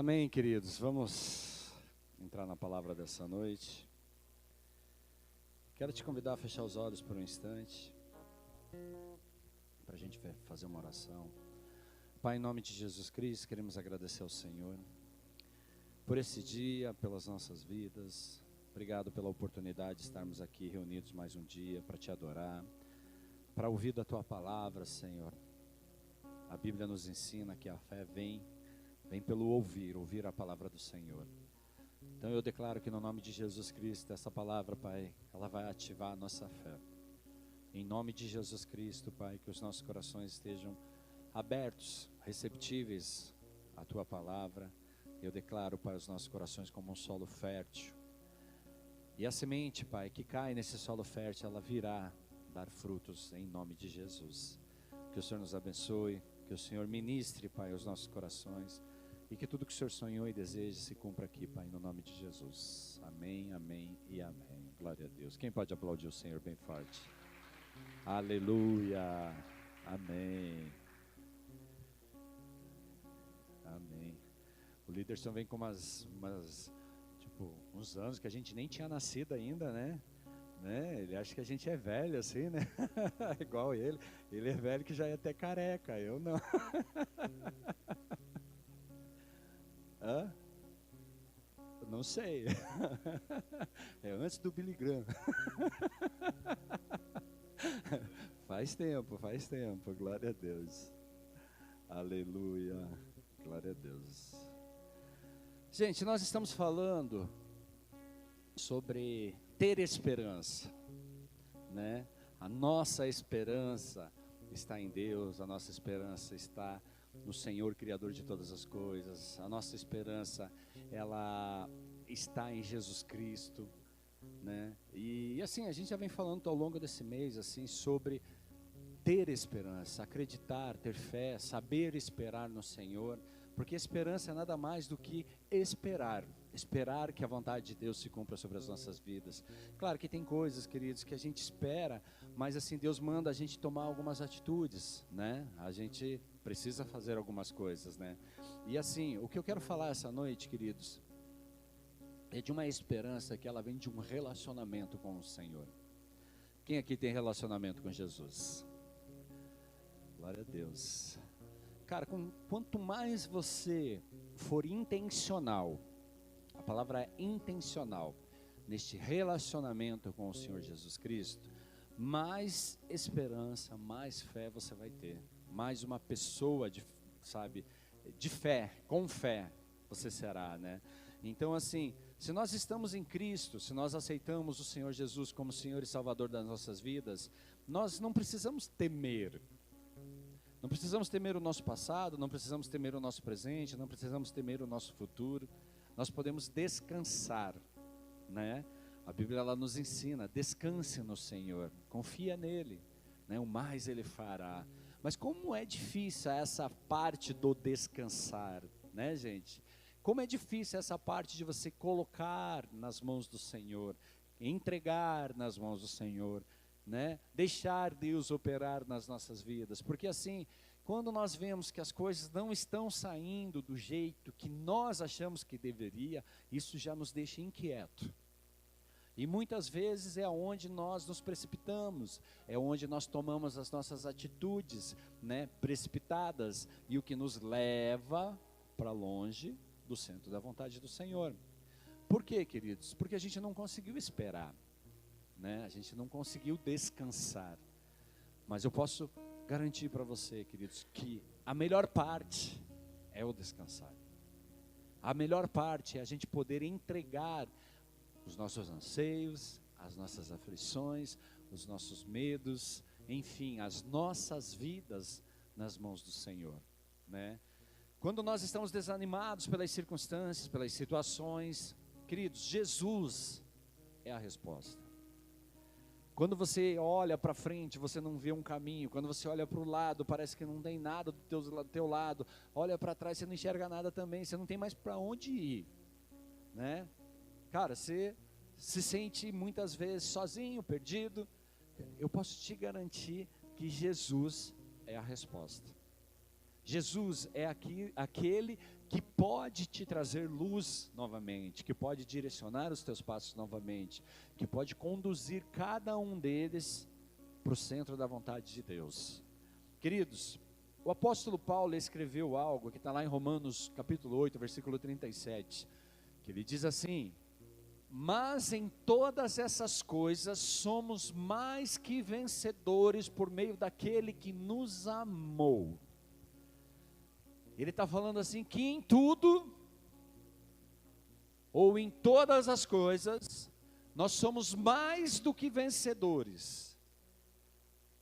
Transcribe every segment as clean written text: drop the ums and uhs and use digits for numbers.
Amém, queridos. Vamos entrar na palavra dessa noite. Quero te convidar a fechar os olhos por um instante, para a gente fazer uma oração. Pai, em nome de Jesus Cristo, queremos agradecer ao Senhor por esse dia, pelas nossas vidas. Obrigado pela oportunidade de estarmos aqui reunidos mais um dia para te adorar, para ouvir da tua palavra, Senhor. A Bíblia nos ensina que a fé vem pelo ouvir a palavra do Senhor. Então eu declaro que no nome de Jesus Cristo, essa palavra, Pai, ela vai ativar a nossa fé. Em nome de Jesus Cristo, Pai, que os nossos corações estejam abertos, receptíveis à tua palavra. Eu declaro para os nossos corações como um solo fértil. E a semente, Pai, que cai nesse solo fértil, ela virá dar frutos em nome de Jesus. Que o Senhor nos abençoe, que o Senhor ministre, Pai, os nossos corações. E que tudo que o Senhor sonhou e deseja se cumpra aqui, Pai, no nome de Jesus. Amém, amém e amém. Glória a Deus. Quem pode aplaudir o Senhor bem forte? Aleluia. Amém. Amém. O Líderson vem com uns anos que a gente nem tinha nascido ainda, né? Ele acha que a gente é velho assim, né? Igual ele. Ele é velho que já é até careca, eu não. Hã? Não sei. É antes do Billy Graham. Faz tempo, glória a Deus. Aleluia, glória a Deus. Gente, nós estamos falando sobre ter esperança, né? A nossa esperança está em Deus, a nossa esperança está no Senhor, Criador de todas as coisas. A nossa esperança, ela está em Jesus Cristo, né? E assim, a gente já vem falando ao longo desse mês, assim, sobre ter esperança, acreditar, ter fé, saber esperar no Senhor, porque esperança é nada mais do que esperar que a vontade de Deus se cumpra sobre as nossas vidas. Claro que tem coisas, queridos, que a gente espera, mas assim, Deus manda a gente tomar algumas atitudes, né? A gente precisa fazer algumas coisas, né? E assim, o que eu quero falar essa noite, queridos, é de uma esperança que ela vem de um relacionamento com o Senhor. Quem aqui tem relacionamento com Jesus? Glória a Deus. Cara, quanto mais você for intencional, a palavra é intencional, neste relacionamento com o Senhor Jesus Cristo, mais esperança, mais fé você vai ter. Mais uma pessoa de fé, com fé você será, né? Então assim, se nós estamos em Cristo, se nós aceitamos o Senhor Jesus como Senhor e Salvador das nossas vidas, nós não precisamos temer. Não precisamos temer o nosso passado, não precisamos temer o nosso presente, não precisamos temer o nosso futuro. Nós podemos descansar, né? A Bíblia ela nos ensina, descanse no Senhor, confia nele, né? O mais ele fará. Mas como é difícil essa parte do descansar, né, gente? Como é difícil essa parte de você colocar nas mãos do Senhor, entregar nas mãos do Senhor, né? Deixar Deus operar nas nossas vidas, porque assim, quando nós vemos que as coisas não estão saindo do jeito que nós achamos que deveria, isso já nos deixa inquieto. E muitas vezes é onde nós nos precipitamos, é onde nós tomamos as nossas atitudes, né, precipitadas, e o que nos leva para longe do centro da vontade do Senhor. Por quê, queridos? Porque a gente não conseguiu esperar, né? A gente não conseguiu descansar. Mas eu posso garantir para você, queridos, que a melhor parte é o descansar. A melhor parte é a gente poder entregar os nossos anseios, as nossas aflições, os nossos medos, enfim, as nossas vidas nas mãos do Senhor, né? Quando nós estamos desanimados pelas circunstâncias, pelas situações, queridos, Jesus é a resposta. Quando você olha para frente, você não vê um caminho. Quando você olha para o lado, parece que não tem nada do teu lado. Olha para trás, você não enxerga nada também. Você não tem mais para onde ir, né? Cara, você se sente muitas vezes sozinho, perdido. Eu posso te garantir que Jesus é a resposta. Jesus é aquele que pode te trazer luz novamente, que pode direcionar os teus passos novamente, que pode conduzir cada um deles para o centro da vontade de Deus. Queridos, o apóstolo Paulo escreveu algo que está lá em Romanos capítulo 8, versículo 37, que ele diz assim: mas em todas essas coisas somos mais que vencedores por meio daquele que nos amou. Ele está falando assim, que em tudo, ou em todas as coisas, nós somos mais do que vencedores,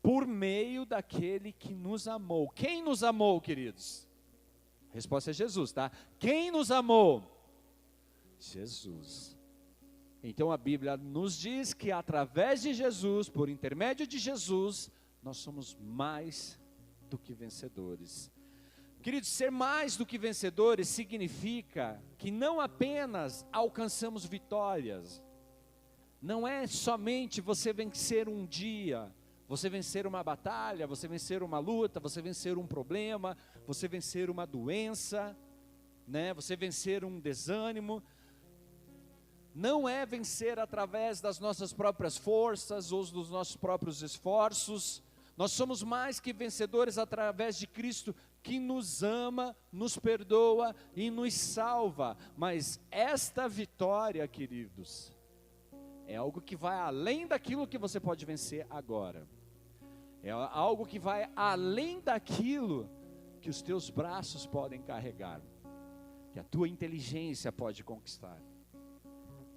por meio daquele que nos amou. Quem nos amou, queridos? A resposta é Jesus, tá? Quem nos amou? Jesus. Então a Bíblia nos diz que através de Jesus, por intermédio de Jesus, nós somos mais do que vencedores. Queridos, ser mais do que vencedores significa que não apenas alcançamos vitórias, não é somente você vencer um dia, você vencer uma batalha, você vencer uma luta, você vencer um problema, você vencer uma doença, né? Você vencer um desânimo. Não é vencer através das nossas próprias forças ou dos nossos próprios esforços. Nós somos mais que vencedores através de Cristo, que nos ama, nos perdoa e nos salva. Mas esta vitória, queridos, é algo que vai além daquilo que você pode vencer agora. É algo que vai além daquilo que os teus braços podem carregar, que a tua inteligência pode conquistar.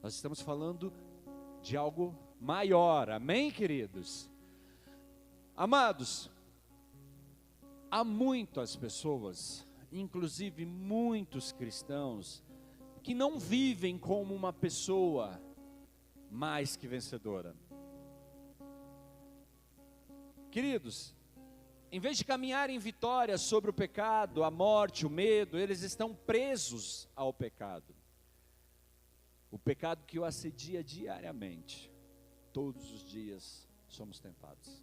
Nós estamos falando de algo maior, amém, queridos? Amados, há muitas pessoas, inclusive muitos cristãos, que não vivem como uma pessoa mais que vencedora. Queridos, em vez de caminhar em vitória sobre o pecado, a morte, o medo, eles estão presos ao pecado. O pecado que o assedia diariamente. Todos os dias somos tentados.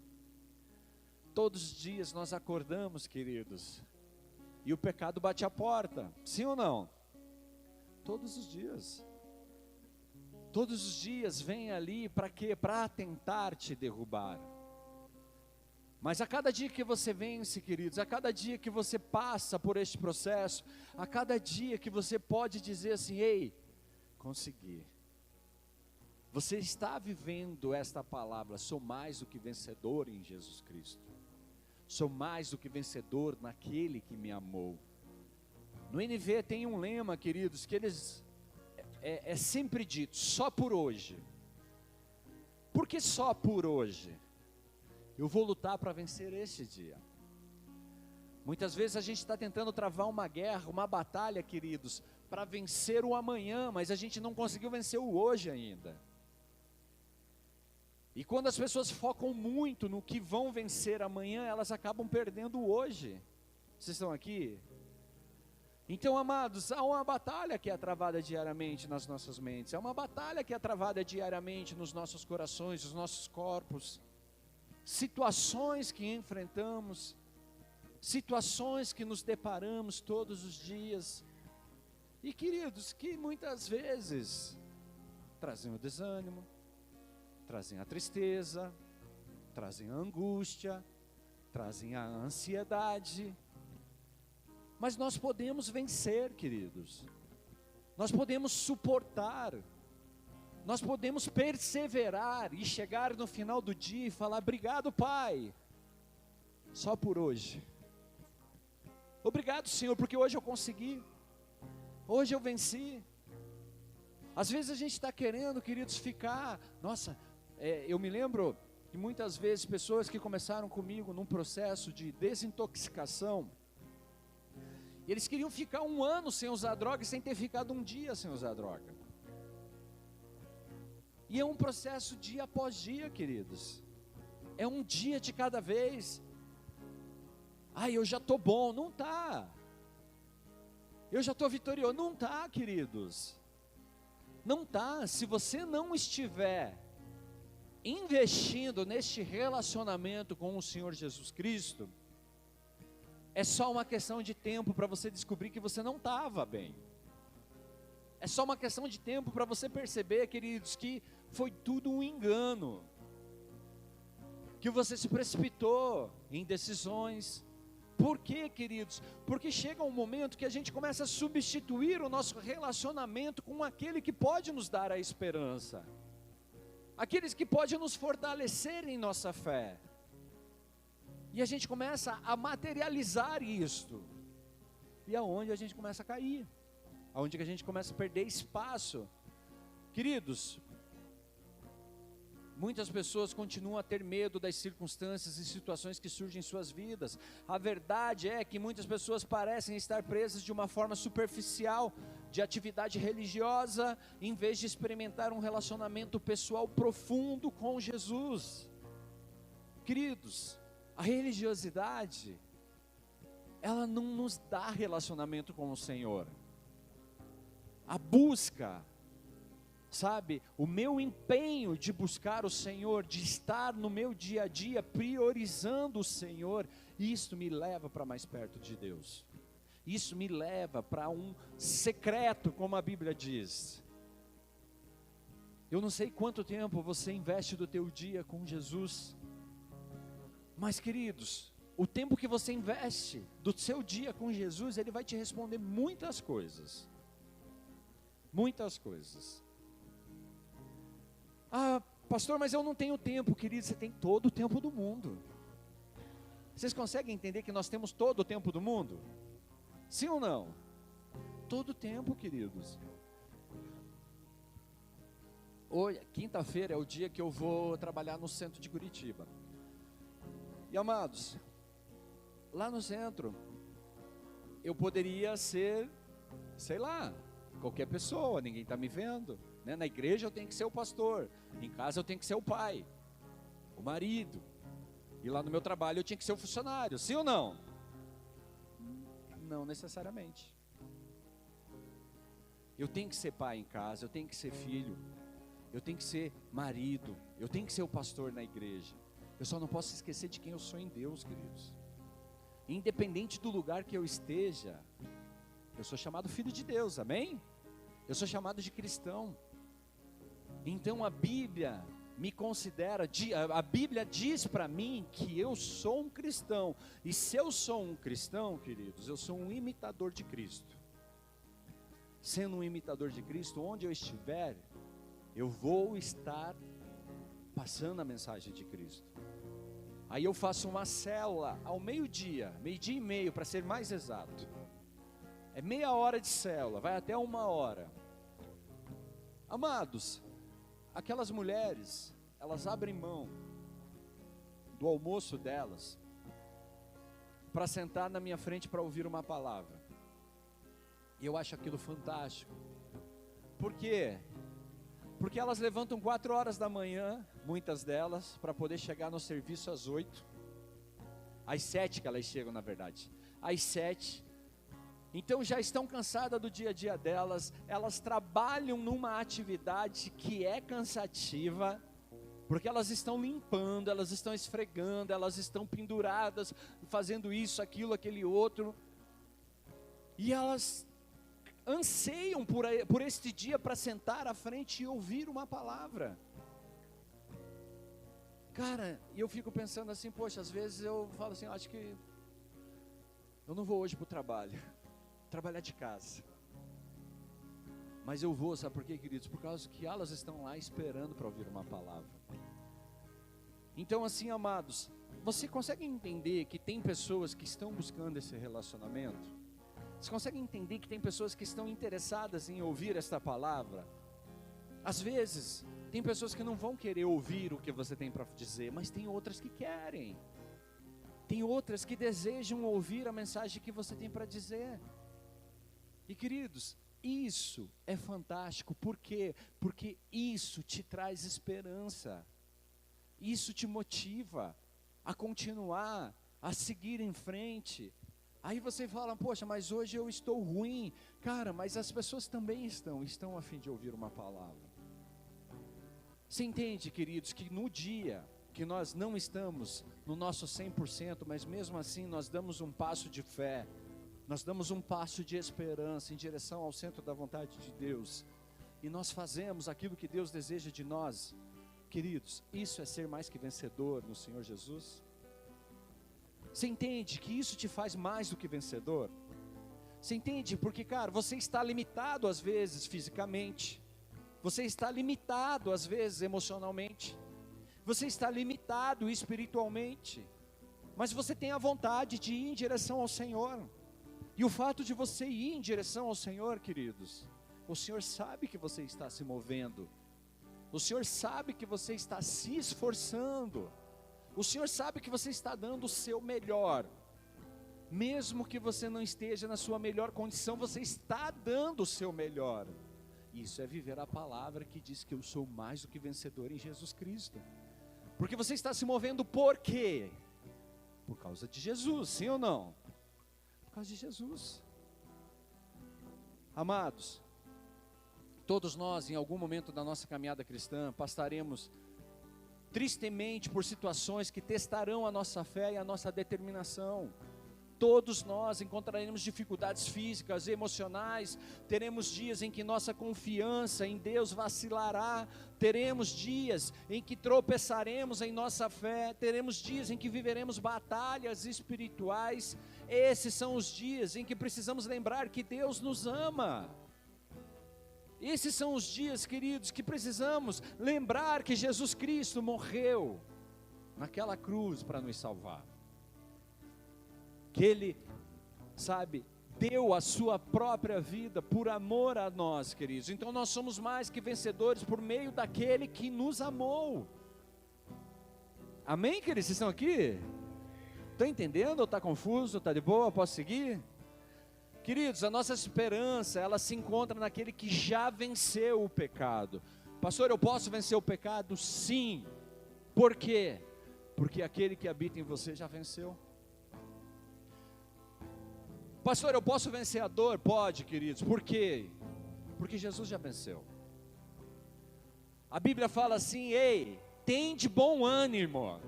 Todos os dias nós acordamos, queridos, e o pecado bate a porta, sim ou não? Todos os dias. Todos os dias vem ali para quê? Para tentar te derrubar. Mas a cada dia que você vence, queridos, a cada dia que você passa por este processo, a cada dia que você pode dizer assim: ei, consegui. Você está vivendo esta palavra: sou mais do que vencedor em Jesus Cristo. Sou mais do que vencedor naquele que me amou. No NV tem um lema, queridos, que eles é sempre dito: só por hoje. Por que só por hoje? Eu vou lutar para vencer este dia. Muitas vezes a gente está tentando travar uma guerra, uma batalha, queridos, para vencer o amanhã, mas a gente não conseguiu vencer o hoje ainda. E quando as pessoas focam muito no que vão vencer amanhã, elas acabam perdendo o hoje. Vocês estão aqui? Então, amados, há uma batalha que é travada diariamente nas nossas mentes, há uma batalha que é travada diariamente nos nossos corações, nos nossos corpos. Situações que enfrentamos, situações que nos deparamos todos os dias, e queridos, que muitas vezes trazem o desânimo, trazem a tristeza, trazem a angústia, trazem a ansiedade, mas nós podemos vencer, queridos, nós podemos suportar, nós podemos perseverar e chegar no final do dia e falar: obrigado, Pai, só por hoje. Obrigado, Senhor, porque hoje eu consegui, hoje eu venci. Às vezes a gente está querendo, queridos, ficar, eu me lembro que muitas vezes pessoas que começaram comigo num processo de desintoxicação, eles queriam ficar 1 ano sem usar droga, sem ter ficado um dia sem usar droga. E é um processo dia após dia, queridos. É um dia de cada vez. Eu já estou bom. Não está. Eu já estou vitorioso. Não está, queridos. Não está. Se você não estiver investindo neste relacionamento com o Senhor Jesus Cristo, é só uma questão de tempo para você descobrir que você não estava bem. É só uma questão de tempo para você perceber, queridos, que foi tudo um engano, que você se precipitou em decisões. Por quê, queridos? Porque chega um momento que a gente começa a substituir o nosso relacionamento com aquele que pode nos dar a esperança, aqueles que podem nos fortalecer em nossa fé, e a gente começa a materializar isto, e aonde a gente começa a cair, aonde que a gente começa a perder espaço. Queridos, muitas pessoas continuam a ter medo das circunstâncias e situações que surgem em suas vidas. A verdade é que muitas pessoas parecem estar presas de uma forma superficial, de atividade religiosa, em vez de experimentar um relacionamento pessoal profundo com Jesus. Queridos, a religiosidade, ela não nos dá relacionamento com o Senhor. A busca, sabe, o meu empenho de buscar o Senhor, de estar no meu dia a dia priorizando o Senhor, isso me leva para mais perto de Deus. Isso me leva para um secreto, como a Bíblia diz. Eu não sei quanto tempo você investe do teu dia com Jesus, mas, queridos, o tempo que você investe do seu dia com Jesus, Ele vai te responder muitas coisas. Muitas coisas. Ah, pastor, mas eu não tenho tempo. Querido, você tem todo o tempo do mundo. Vocês conseguem entender que nós temos todo o tempo do mundo? Sim ou não? Todo o tempo, queridos. Hoje, quinta-feira, é o dia que eu vou trabalhar no centro de Curitiba. E amados, lá no centro, eu poderia ser, sei lá, qualquer pessoa, ninguém está me vendo, né? Na igreja eu tenho que ser o pastor, em casa eu tenho que ser o pai, o marido, e lá no meu trabalho eu tinha que ser o funcionário, sim ou não? Não necessariamente. Eu tenho que ser pai em casa, eu tenho que ser filho, eu tenho que ser marido, eu tenho que ser o pastor na igreja. Eu só não posso esquecer de quem eu sou em Deus, queridos. Independente do lugar que eu esteja, eu sou chamado filho de Deus, amém? Eu sou chamado de cristão. Então a Bíblia me considera, a Bíblia diz para mim que eu sou um cristão. E se eu sou um cristão, queridos, eu sou um imitador de Cristo. Sendo um imitador de Cristo, onde eu estiver, eu vou estar passando a mensagem de Cristo. Aí eu faço uma célula ao meio-dia e meio, para ser mais exato. É meia hora de célula, vai até 1 hora. Amados, aquelas mulheres, elas abrem mão do almoço delas para sentar na minha frente para ouvir uma palavra. E eu acho aquilo fantástico. Por quê? Porque elas levantam 4 horas da manhã, muitas delas, para poder chegar no serviço às 8. Às 7 que elas chegam, na verdade. Às 7. Então já estão cansadas do dia a dia delas. Elas trabalham numa atividade que é cansativa, porque elas estão limpando, elas estão esfregando, elas estão penduradas, fazendo isso, aquilo, aquele outro. E elas anseiam por este dia para sentar à frente e ouvir uma palavra. Cara, e eu fico pensando assim, poxa, às vezes eu falo assim, acho que eu não vou hoje para o trabalho, trabalhar de casa. Mas eu vou, sabe por quê, queridos? Por causa que elas estão lá esperando para ouvir uma palavra. Então assim, amados, você consegue entender que tem pessoas que estão buscando esse relacionamento? Você consegue entender que tem pessoas que estão interessadas em ouvir esta palavra? Às vezes, tem pessoas que não vão querer ouvir o que você tem para dizer, mas tem outras que querem. Tem outras que desejam ouvir a mensagem que você tem para dizer. E queridos, isso é fantástico. Por quê? Porque isso te traz esperança. Isso te motiva a continuar, a seguir em frente. Aí você fala, poxa, mas hoje eu estou ruim. Cara, mas as pessoas também estão a fim de ouvir uma palavra. Você entende, queridos, que no dia que nós não estamos no nosso 100%, mas mesmo assim nós damos um passo de fé, nós damos um passo de esperança em direção ao centro da vontade de Deus, e nós fazemos aquilo que Deus deseja de nós. Queridos, isso é ser mais que vencedor no Senhor Jesus? Você entende que isso te faz mais do que vencedor? Você entende? Porque, cara, você está limitado às vezes fisicamente, você está limitado às vezes emocionalmente, você está limitado espiritualmente, mas você tem a vontade de ir em direção ao Senhor. E o fato de você ir em direção ao Senhor, queridos, o Senhor sabe que você está se movendo, o Senhor sabe que você está se esforçando, o Senhor sabe que você está dando o seu melhor. Mesmo que você não esteja na sua melhor condição, você está dando o seu melhor. Isso é viver a palavra que diz que eu sou mais do que vencedor em Jesus Cristo. Porque você está se movendo por quê? Por causa de Jesus, sim ou não? Por causa de Jesus. Amados, todos nós em algum momento da nossa caminhada cristã passaremos tristemente por situações que testarão a nossa fé e a nossa determinação. Todos nós encontraremos dificuldades físicas, emocionais, teremos dias em que nossa confiança em Deus vacilará, teremos dias em que tropeçaremos em nossa fé, teremos dias em que viveremos batalhas espirituais. Esses são os dias em que precisamos lembrar que Deus nos ama. Esses são os dias, queridos, que precisamos lembrar que Jesus Cristo morreu naquela cruz para nos salvar. Que Ele, deu a sua própria vida por amor a nós, queridos. Então nós somos mais que vencedores por meio daquele que nos amou. Amém, queridos? Vocês estão aqui? Estão entendendo ou está confuso? Está de boa? Posso seguir? Queridos, a nossa esperança, ela se encontra naquele que já venceu o pecado. Pastor, eu posso vencer o pecado? Sim. Por quê? Porque aquele que habita em você já venceu. Pastor, eu posso vencer a dor? Pode, queridos. Por quê? Porque Jesus já venceu. A Bíblia fala assim: ei, tende bom ânimo,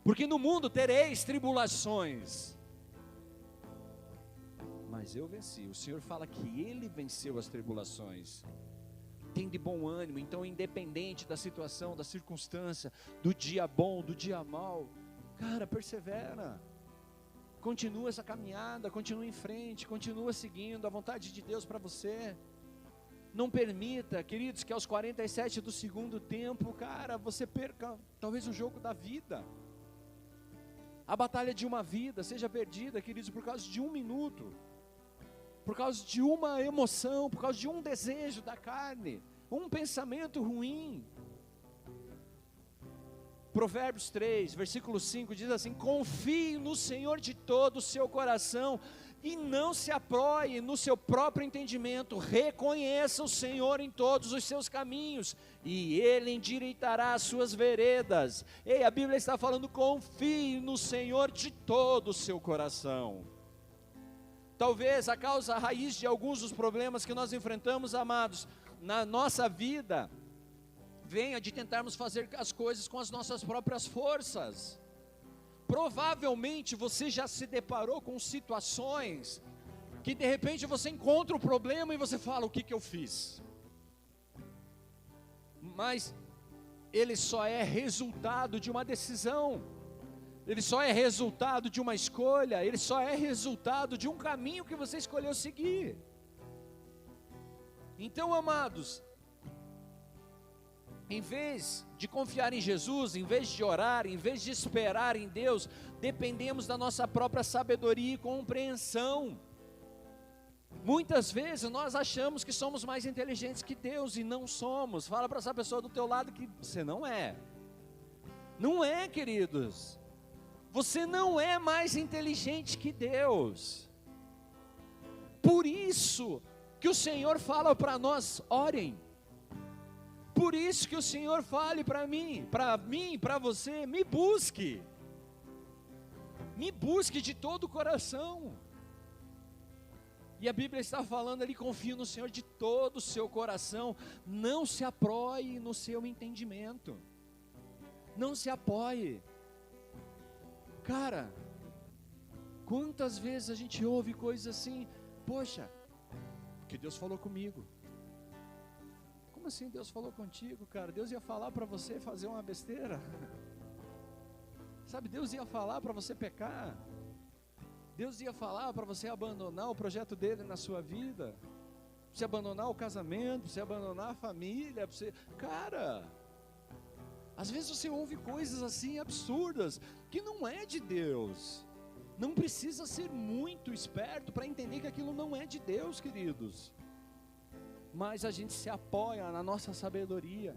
porque no mundo tereis tribulações. Mas eu venci. O Senhor fala que Ele venceu as tribulações. Tende bom ânimo. Então, independente da situação, da circunstância, do dia bom, do dia mau, cara, persevera. Continua essa caminhada, continua em frente, continua seguindo a vontade de Deus para você. Não permita, queridos, que aos 47 do segundo tempo, cara, você perca talvez o jogo da vida. A batalha de uma vida seja perdida, queridos, por causa de um minuto, por causa de uma emoção, por causa de um desejo da carne, um pensamento ruim. Provérbios 3, versículo 5 diz assim: confie no Senhor de todo o seu coração e não se apoie no seu próprio entendimento. Reconheça o Senhor em todos os seus caminhos e Ele endireitará as suas veredas. Ei, a Bíblia está falando: confie no Senhor de todo o seu coração. Talvez a causa, a raiz de alguns dos problemas que nós enfrentamos, amados, na nossa vida, venha de tentarmos fazer as coisas com as nossas próprias forças. Provavelmente você já se deparou com situações que de repente você encontra o problema e você fala: o que eu fiz? Mas ele só é resultado de uma decisão, ele só é resultado de uma escolha, ele só é resultado de um caminho que você escolheu seguir. Então, amados, em vez de confiar em Jesus, em vez de orar, em vez de esperar em Deus, dependemos da nossa própria sabedoria e compreensão. Muitas vezes nós achamos que somos mais inteligentes que Deus e não somos. Fala para essa pessoa do teu lado que você não é. Não é, queridos. Você não é mais inteligente que Deus. Por isso que o Senhor fala para nós: orem. Por isso que o Senhor fale para mim, para você: me busque de todo o coração. E a Bíblia está falando ali: confie no Senhor de todo o seu coração, não se apoie no seu entendimento, Não se apoie. Cara, quantas vezes a gente ouve coisas assim, poxa, porque Deus falou comigo. Como assim Deus falou contigo, cara? Deus ia falar para você fazer uma besteira. Sabe, Deus ia falar para você pecar. Deus ia falar para você abandonar o projeto dele na sua vida. Você abandonar o casamento, você abandonar a família, você... Cara, às vezes você ouve coisas assim absurdas, que não é de Deus. Não precisa ser muito esperto para entender que aquilo não é de Deus, queridos. Mas a gente se apoia na nossa sabedoria.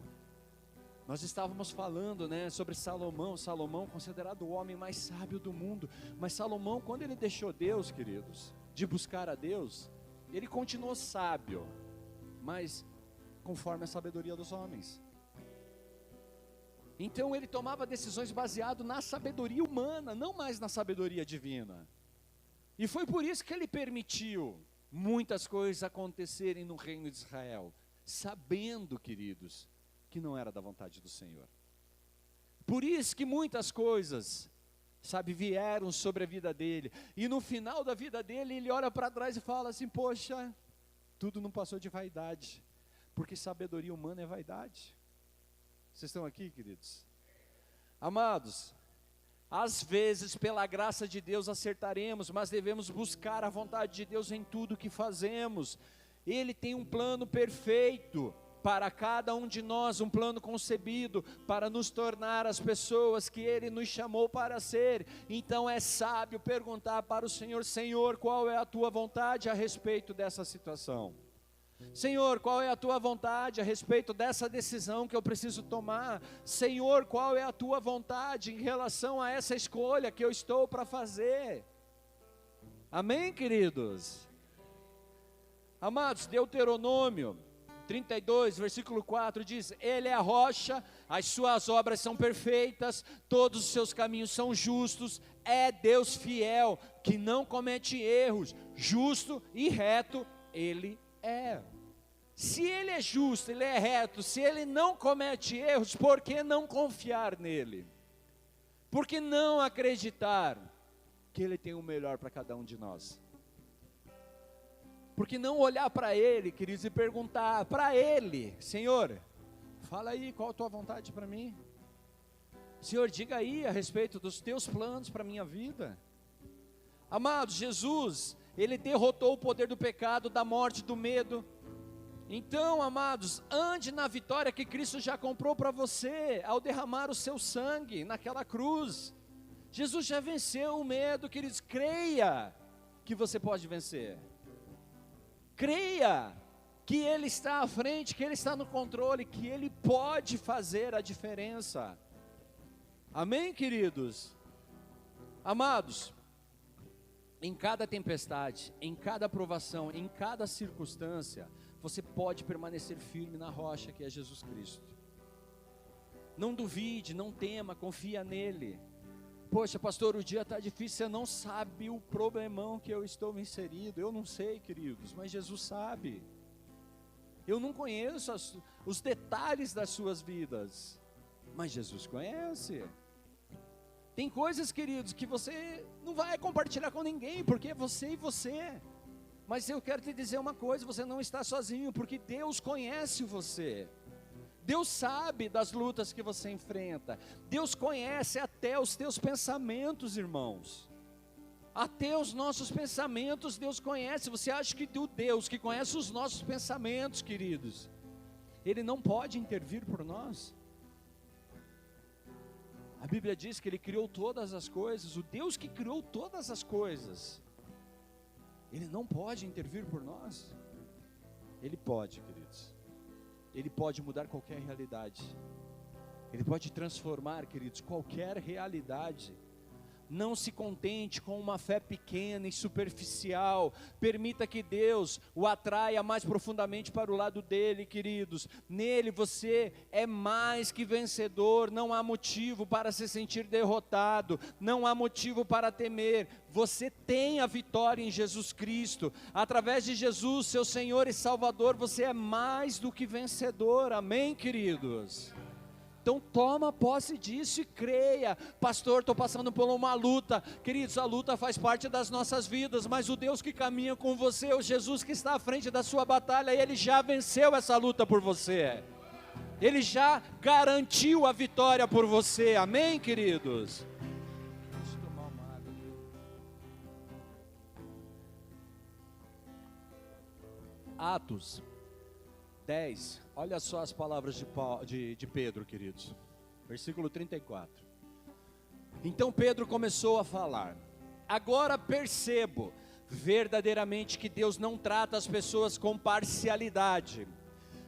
Nós estávamos falando, sobre Salomão. Salomão considerado o homem mais sábio do mundo. Mas Salomão, quando ele deixou Deus, queridos, de buscar a Deus, ele continuou sábio, mas conforme a sabedoria dos homens. Então ele tomava decisões baseado na sabedoria humana, não mais na sabedoria divina. E foi por isso que ele permitiu muitas coisas acontecerem no reino de Israel, sabendo, queridos, que não era da vontade do Senhor. Por isso que muitas coisas, vieram sobre a vida dele, e no final da vida dele, ele olha para trás e fala assim, poxa, tudo não passou de vaidade, porque sabedoria humana é vaidade. Vocês estão aqui, queridos? Amados, às vezes pela graça de Deus acertaremos, mas devemos buscar a vontade de Deus em tudo que fazemos. Ele tem um plano perfeito para cada um de nós, um plano concebido para nos tornar as pessoas que Ele nos chamou para ser. Então é sábio perguntar para o Senhor, Senhor, qual é a tua vontade a respeito dessa situação? Senhor, qual é a tua vontade a respeito dessa decisão que eu preciso tomar? Senhor, qual é a tua vontade em relação a essa escolha que eu estou para fazer? Amém, queridos? Amados, Deuteronômio 32, versículo 4 diz, Ele é a rocha, as suas obras são perfeitas, todos os seus caminhos são justos, é Deus fiel, que não comete erros, justo e reto Ele é. Se Ele é justo, Ele é reto, se Ele não comete erros, por que não confiar nele? Por que não acreditar que Ele tem o melhor para cada um de nós? Por que não olhar para Ele, queridos, e perguntar para Ele, Senhor, fala aí, qual a tua vontade para mim? Senhor, diga aí a respeito dos teus planos para a minha vida. Amados, Jesus, Ele derrotou o poder do pecado, da morte, do medo. Então, amados, ande na vitória que Cristo já comprou para você, ao derramar o seu sangue naquela cruz. Jesus já venceu o medo, queridos, creia que você pode vencer. Creia que Ele está à frente, que Ele está no controle, que Ele pode fazer a diferença. Amém, queridos? Amados, em cada tempestade, em cada provação, em cada circunstância, você pode permanecer firme na rocha que é Jesus Cristo. Não duvide, não tema, confia nele. Poxa, pastor, o dia está difícil, você não sabe o problemão que eu estou inserido. Eu não sei, queridos, mas Jesus sabe. Eu não conheço os detalhes das suas vidas, mas Jesus conhece. Tem coisas, queridos, que você não vai compartilhar com ninguém, porque é você e você. Mas eu quero te dizer uma coisa, você não está sozinho, porque Deus conhece você. Deus sabe das lutas que você enfrenta. Deus conhece até os teus pensamentos, irmãos. Até os nossos pensamentos Deus conhece. Você acha que o Deus que conhece os nossos pensamentos, queridos, Ele não pode intervir por nós? A Bíblia diz que Ele criou todas as coisas. O Deus que criou todas as coisas, Ele não pode intervir por nós? Ele pode, queridos. Ele pode mudar qualquer realidade. Ele pode transformar, queridos, qualquer realidade. Não se contente com uma fé pequena e superficial. Permita que Deus o atraia mais profundamente para o lado dele, queridos. Nele você é mais que vencedor. Não há motivo para se sentir derrotado. Não há motivo para temer. Você tem a vitória em Jesus Cristo. Através de Jesus, seu Senhor e Salvador, você é mais do que vencedor. Amém, queridos? Então toma posse disso e creia. Pastor, estou passando por uma luta. Queridos, a luta faz parte das nossas vidas, mas o Deus que caminha com você, o Jesus que está à frente da sua batalha, Ele já venceu essa luta por você. Ele já garantiu a vitória por você, amém, queridos? Deixa eu tomar uma água aqui. Atos 10, olha só as palavras de Pedro, queridos, versículo 34. Então Pedro começou a falar: agora percebo verdadeiramente que Deus não trata as pessoas com parcialidade,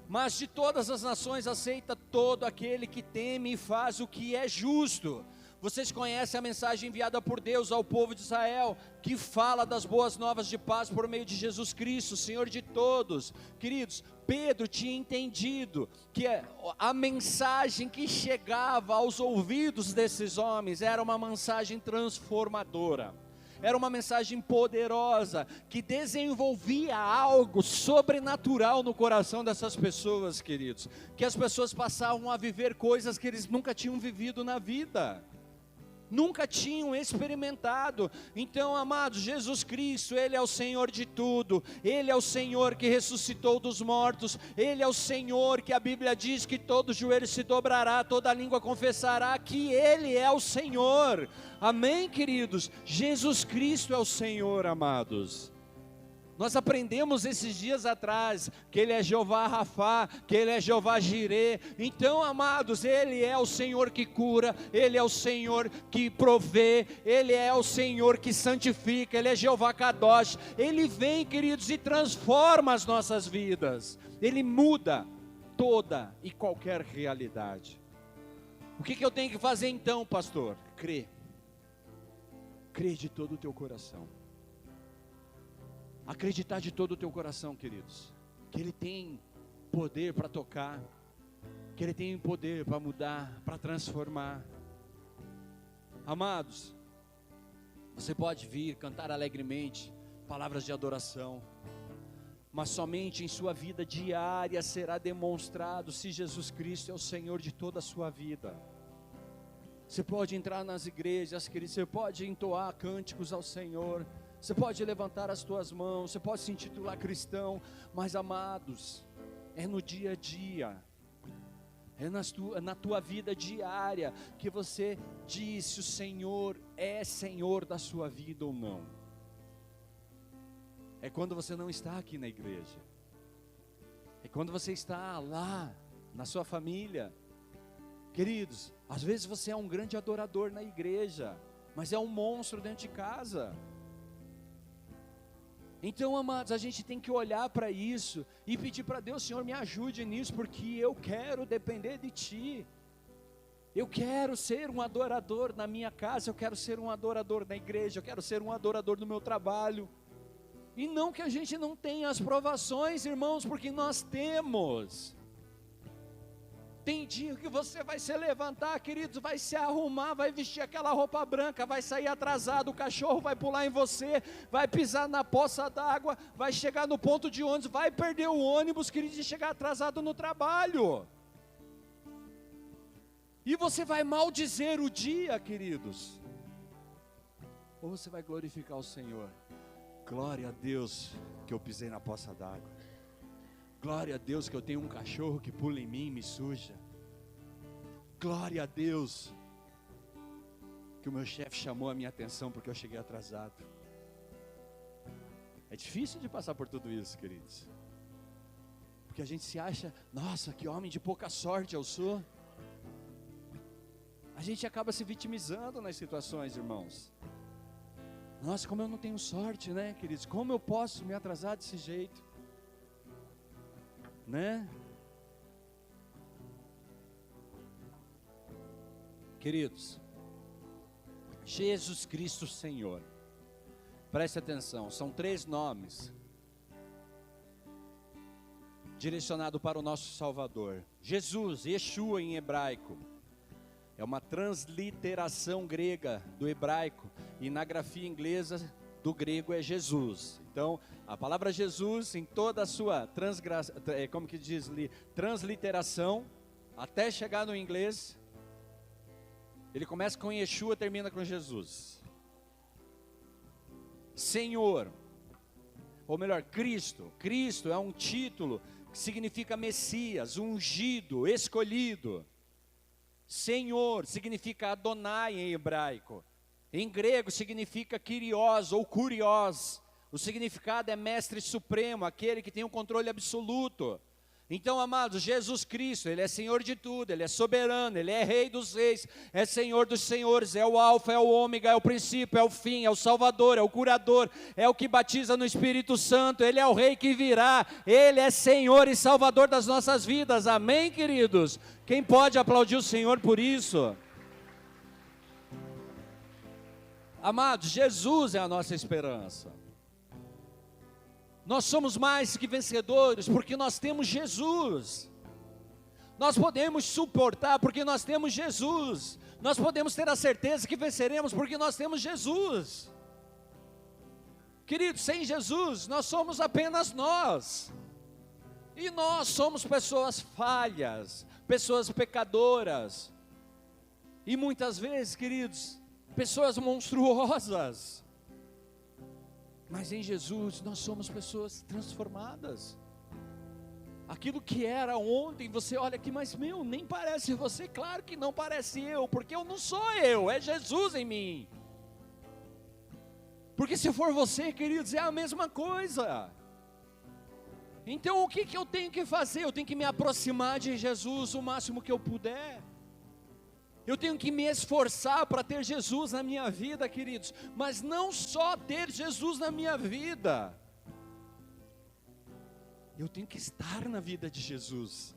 mas de todas as nações aceita todo aquele que teme e faz o que é justo. Vocês conhecem a mensagem enviada por Deus ao povo de Israel, que fala das boas novas de paz por meio de Jesus Cristo, Senhor de todos. Queridos, Pedro tinha entendido que a mensagem que chegava aos ouvidos desses homens era uma mensagem transformadora. Era uma mensagem poderosa, que desenvolvia algo sobrenatural no coração dessas pessoas, queridos. Que as pessoas passavam a viver coisas que eles nunca tinham vivido na vida, nunca tinham experimentado. Então, amados, Jesus Cristo, Ele é o Senhor de tudo. Ele é o Senhor que ressuscitou dos mortos. Ele é o Senhor que a Bíblia diz que todo joelho se dobrará, toda língua confessará que Ele é o Senhor. Amém, queridos? Jesus Cristo é o Senhor, amados. Nós aprendemos esses dias atrás que Ele é Jeová Rafá, que Ele é Jeová Jirê. Então, amados, Ele é o Senhor que cura, Ele é o Senhor que provê, Ele é o Senhor que santifica, Ele é Jeová Kadosh. Ele vem, queridos, e transforma as nossas vidas. Ele muda toda e qualquer realidade. O que eu tenho que fazer então, pastor? Crer. Crer de todo o teu coração. Acreditar de todo o teu coração, queridos, que Ele tem poder para tocar, que Ele tem poder para mudar, para transformar. Amados, você pode vir cantar alegremente palavras de adoração, mas somente em sua vida diária será demonstrado se Jesus Cristo é o Senhor de toda a sua vida. Você pode entrar nas igrejas, queridos, você pode entoar cânticos ao Senhor, você pode levantar as tuas mãos, você pode se intitular cristão, mas, amados, é no dia a dia, é na tua vida diária que você diz se o Senhor é Senhor da sua vida ou não. É quando você não está aqui na igreja, é quando você está lá na sua família. Queridos, às vezes você é um grande adorador na igreja, mas é um monstro dentro de casa. Então, amados, a gente tem que olhar para isso e pedir para Deus: Senhor, me ajude nisso, porque eu quero depender de Ti. Eu quero ser um adorador na minha casa, eu quero ser um adorador na igreja, eu quero ser um adorador no meu trabalho. E não que a gente não tenha as provações, irmãos, porque nós temos. Tem dia que você vai se levantar, queridos, vai se arrumar, vai vestir aquela roupa branca, vai sair atrasado, o cachorro vai pular em você, vai pisar na poça d'água, vai chegar no ponto de ônibus, vai perder o ônibus, queridos, e chegar atrasado no trabalho. E você vai maldizer o dia, queridos, ou você vai glorificar o Senhor? Glória a Deus que eu pisei na poça d'água. Glória a Deus que eu tenho um cachorro que pula em mim e me suja. Glória a Deus que o meu chefe chamou a minha atenção porque eu cheguei atrasado. É difícil de passar por tudo isso, queridos, porque a gente se acha: nossa, que homem de pouca sorte eu sou. A gente acaba se vitimizando nas situações, irmãos. Nossa, como eu não tenho sorte, né, queridos? Como eu posso me atrasar desse jeito? Né? Queridos, Jesus Cristo Senhor, preste atenção, são 3 nomes direcionados para o nosso Salvador. Jesus, Yeshua em hebraico, é uma transliteração grega do hebraico, e na grafia inglesa do grego é Jesus. Então, a palavra Jesus, em toda a sua transliteração, até chegar no inglês, ele começa com Yeshua, termina com Jesus. Senhor, ou melhor, Cristo. Cristo é um título que significa Messias, ungido, escolhido. Senhor significa Adonai em hebraico. Em grego significa Kyrios ou Kurios. O significado é mestre supremo, aquele que tem o controle absoluto. Então, amados, Jesus Cristo, Ele é Senhor de tudo, Ele é soberano, Ele é Rei dos reis, é Senhor dos senhores, é o alfa, é o ômega, é o princípio, é o fim, é o salvador, é o curador, é o que batiza no Espírito Santo, Ele é o Rei que virá, Ele é Senhor e Salvador das nossas vidas, amém, queridos? Quem pode aplaudir o Senhor por isso? Amados, Jesus é a nossa esperança. Nós somos mais que vencedores porque nós temos Jesus. Nós podemos suportar porque nós temos Jesus. Nós podemos ter a certeza que venceremos porque nós temos Jesus. Queridos, sem Jesus nós somos apenas nós. E nós somos pessoas falhas, pessoas pecadoras. E muitas vezes, queridos, pessoas monstruosas. Mas em Jesus nós somos pessoas transformadas. Aquilo que era ontem, você olha aqui, mas meu, nem parece você. Claro que não parece eu, porque eu não sou eu, é Jesus em mim. Porque se for você, queridos, é a mesma coisa. Então o que eu tenho que fazer? Eu tenho que me aproximar de Jesus o máximo que eu puder. Eu tenho que me esforçar para ter Jesus na minha vida, queridos. Mas não só ter Jesus na minha vida. Eu tenho que estar na vida de Jesus.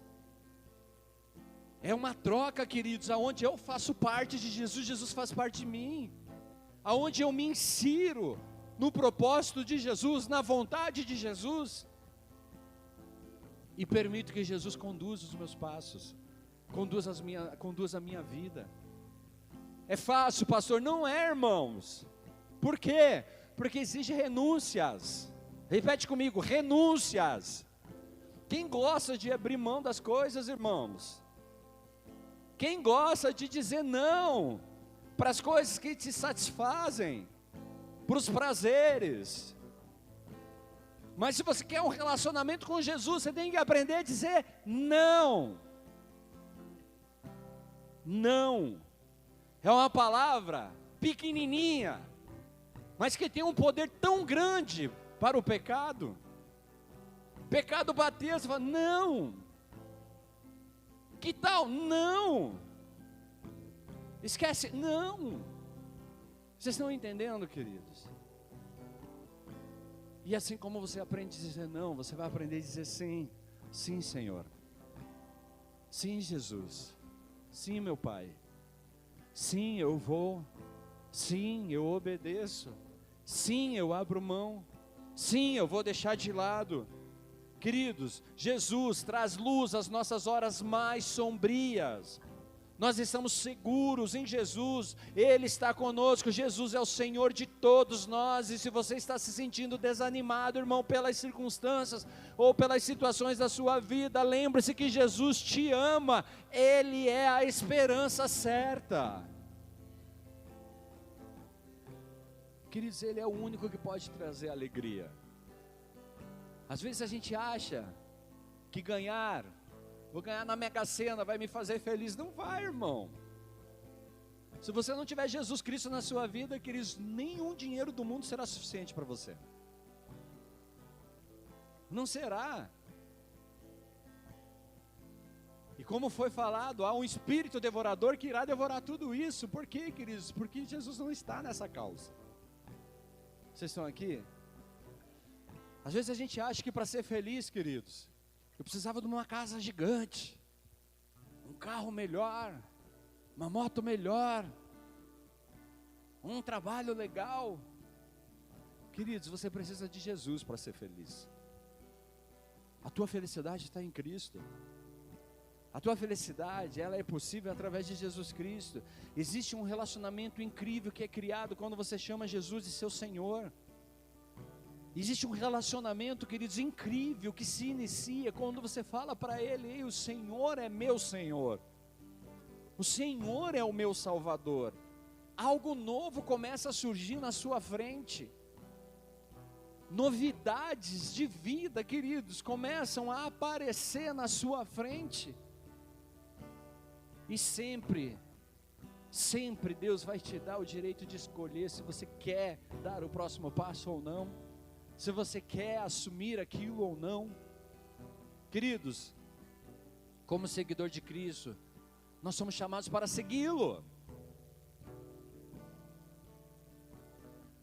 É uma troca, queridos, aonde eu faço parte de Jesus, Jesus faz parte de mim. Aonde eu me insiro no propósito de Jesus, na vontade de Jesus. E permito que Jesus conduza os meus passos. Conduz a minha vida. É fácil, pastor? Não é, irmãos. Por quê? Porque exige renúncias. Repete comigo, renúncias. Quem gosta de abrir mão das coisas, irmãos? Quem gosta de dizer não para as coisas que te satisfazem, para os prazeres? Mas se você quer um relacionamento com Jesus, você tem que aprender a dizer não. Não, é uma palavra pequenininha, mas que tem um poder tão grande para o pecado. Pecado bateu, você fala, não. Que tal? Não. Esquece, não. Vocês estão entendendo, queridos? E assim como você aprende a dizer não, você vai aprender a dizer sim. Sim, Senhor. Sim, Jesus. Sim, meu Pai. Sim, eu vou. Sim, eu obedeço. Sim, eu abro mão. Sim, eu vou deixar de lado. Queridos, Jesus traz luz às nossas horas mais sombrias. Nós estamos seguros em Jesus, Ele está conosco, Jesus é o Senhor de todos nós. E se você está se sentindo desanimado, irmão, pelas circunstâncias ou pelas situações da sua vida, lembre-se que Jesus te ama, Ele é a esperança certa. Queridos, Ele é o único que pode trazer alegria. Às vezes a gente acha que vou ganhar na Mega Sena, vai me fazer feliz. Não vai, irmão. Se você não tiver Jesus Cristo na sua vida, queridos, nenhum dinheiro do mundo será suficiente para você. Não será. E como foi falado, há um espírito devorador que irá devorar tudo isso. Por quê, queridos? Porque Jesus não está nessa causa. Vocês estão aqui? Às vezes a gente acha que para ser feliz, queridos, eu precisava de uma casa gigante, um carro melhor, uma moto melhor, um trabalho legal. Queridos, você precisa de Jesus para ser feliz. A tua felicidade está em Cristo. A tua felicidade, ela é possível através de Jesus Cristo. Existe um relacionamento incrível que é criado quando você chama Jesus de seu Senhor. Existe um relacionamento, queridos, incrível, que se inicia quando você fala para Ele: ei, o Senhor é meu Senhor, o Senhor é o meu Salvador. Algo novo começa a surgir na sua frente. Novidades de vida, queridos, começam a aparecer na sua frente. E sempre Deus vai te dar o direito de escolher se você quer dar o próximo passo ou não, se você quer assumir aquilo ou não. Queridos, como seguidor de Cristo, nós somos chamados para segui-lo.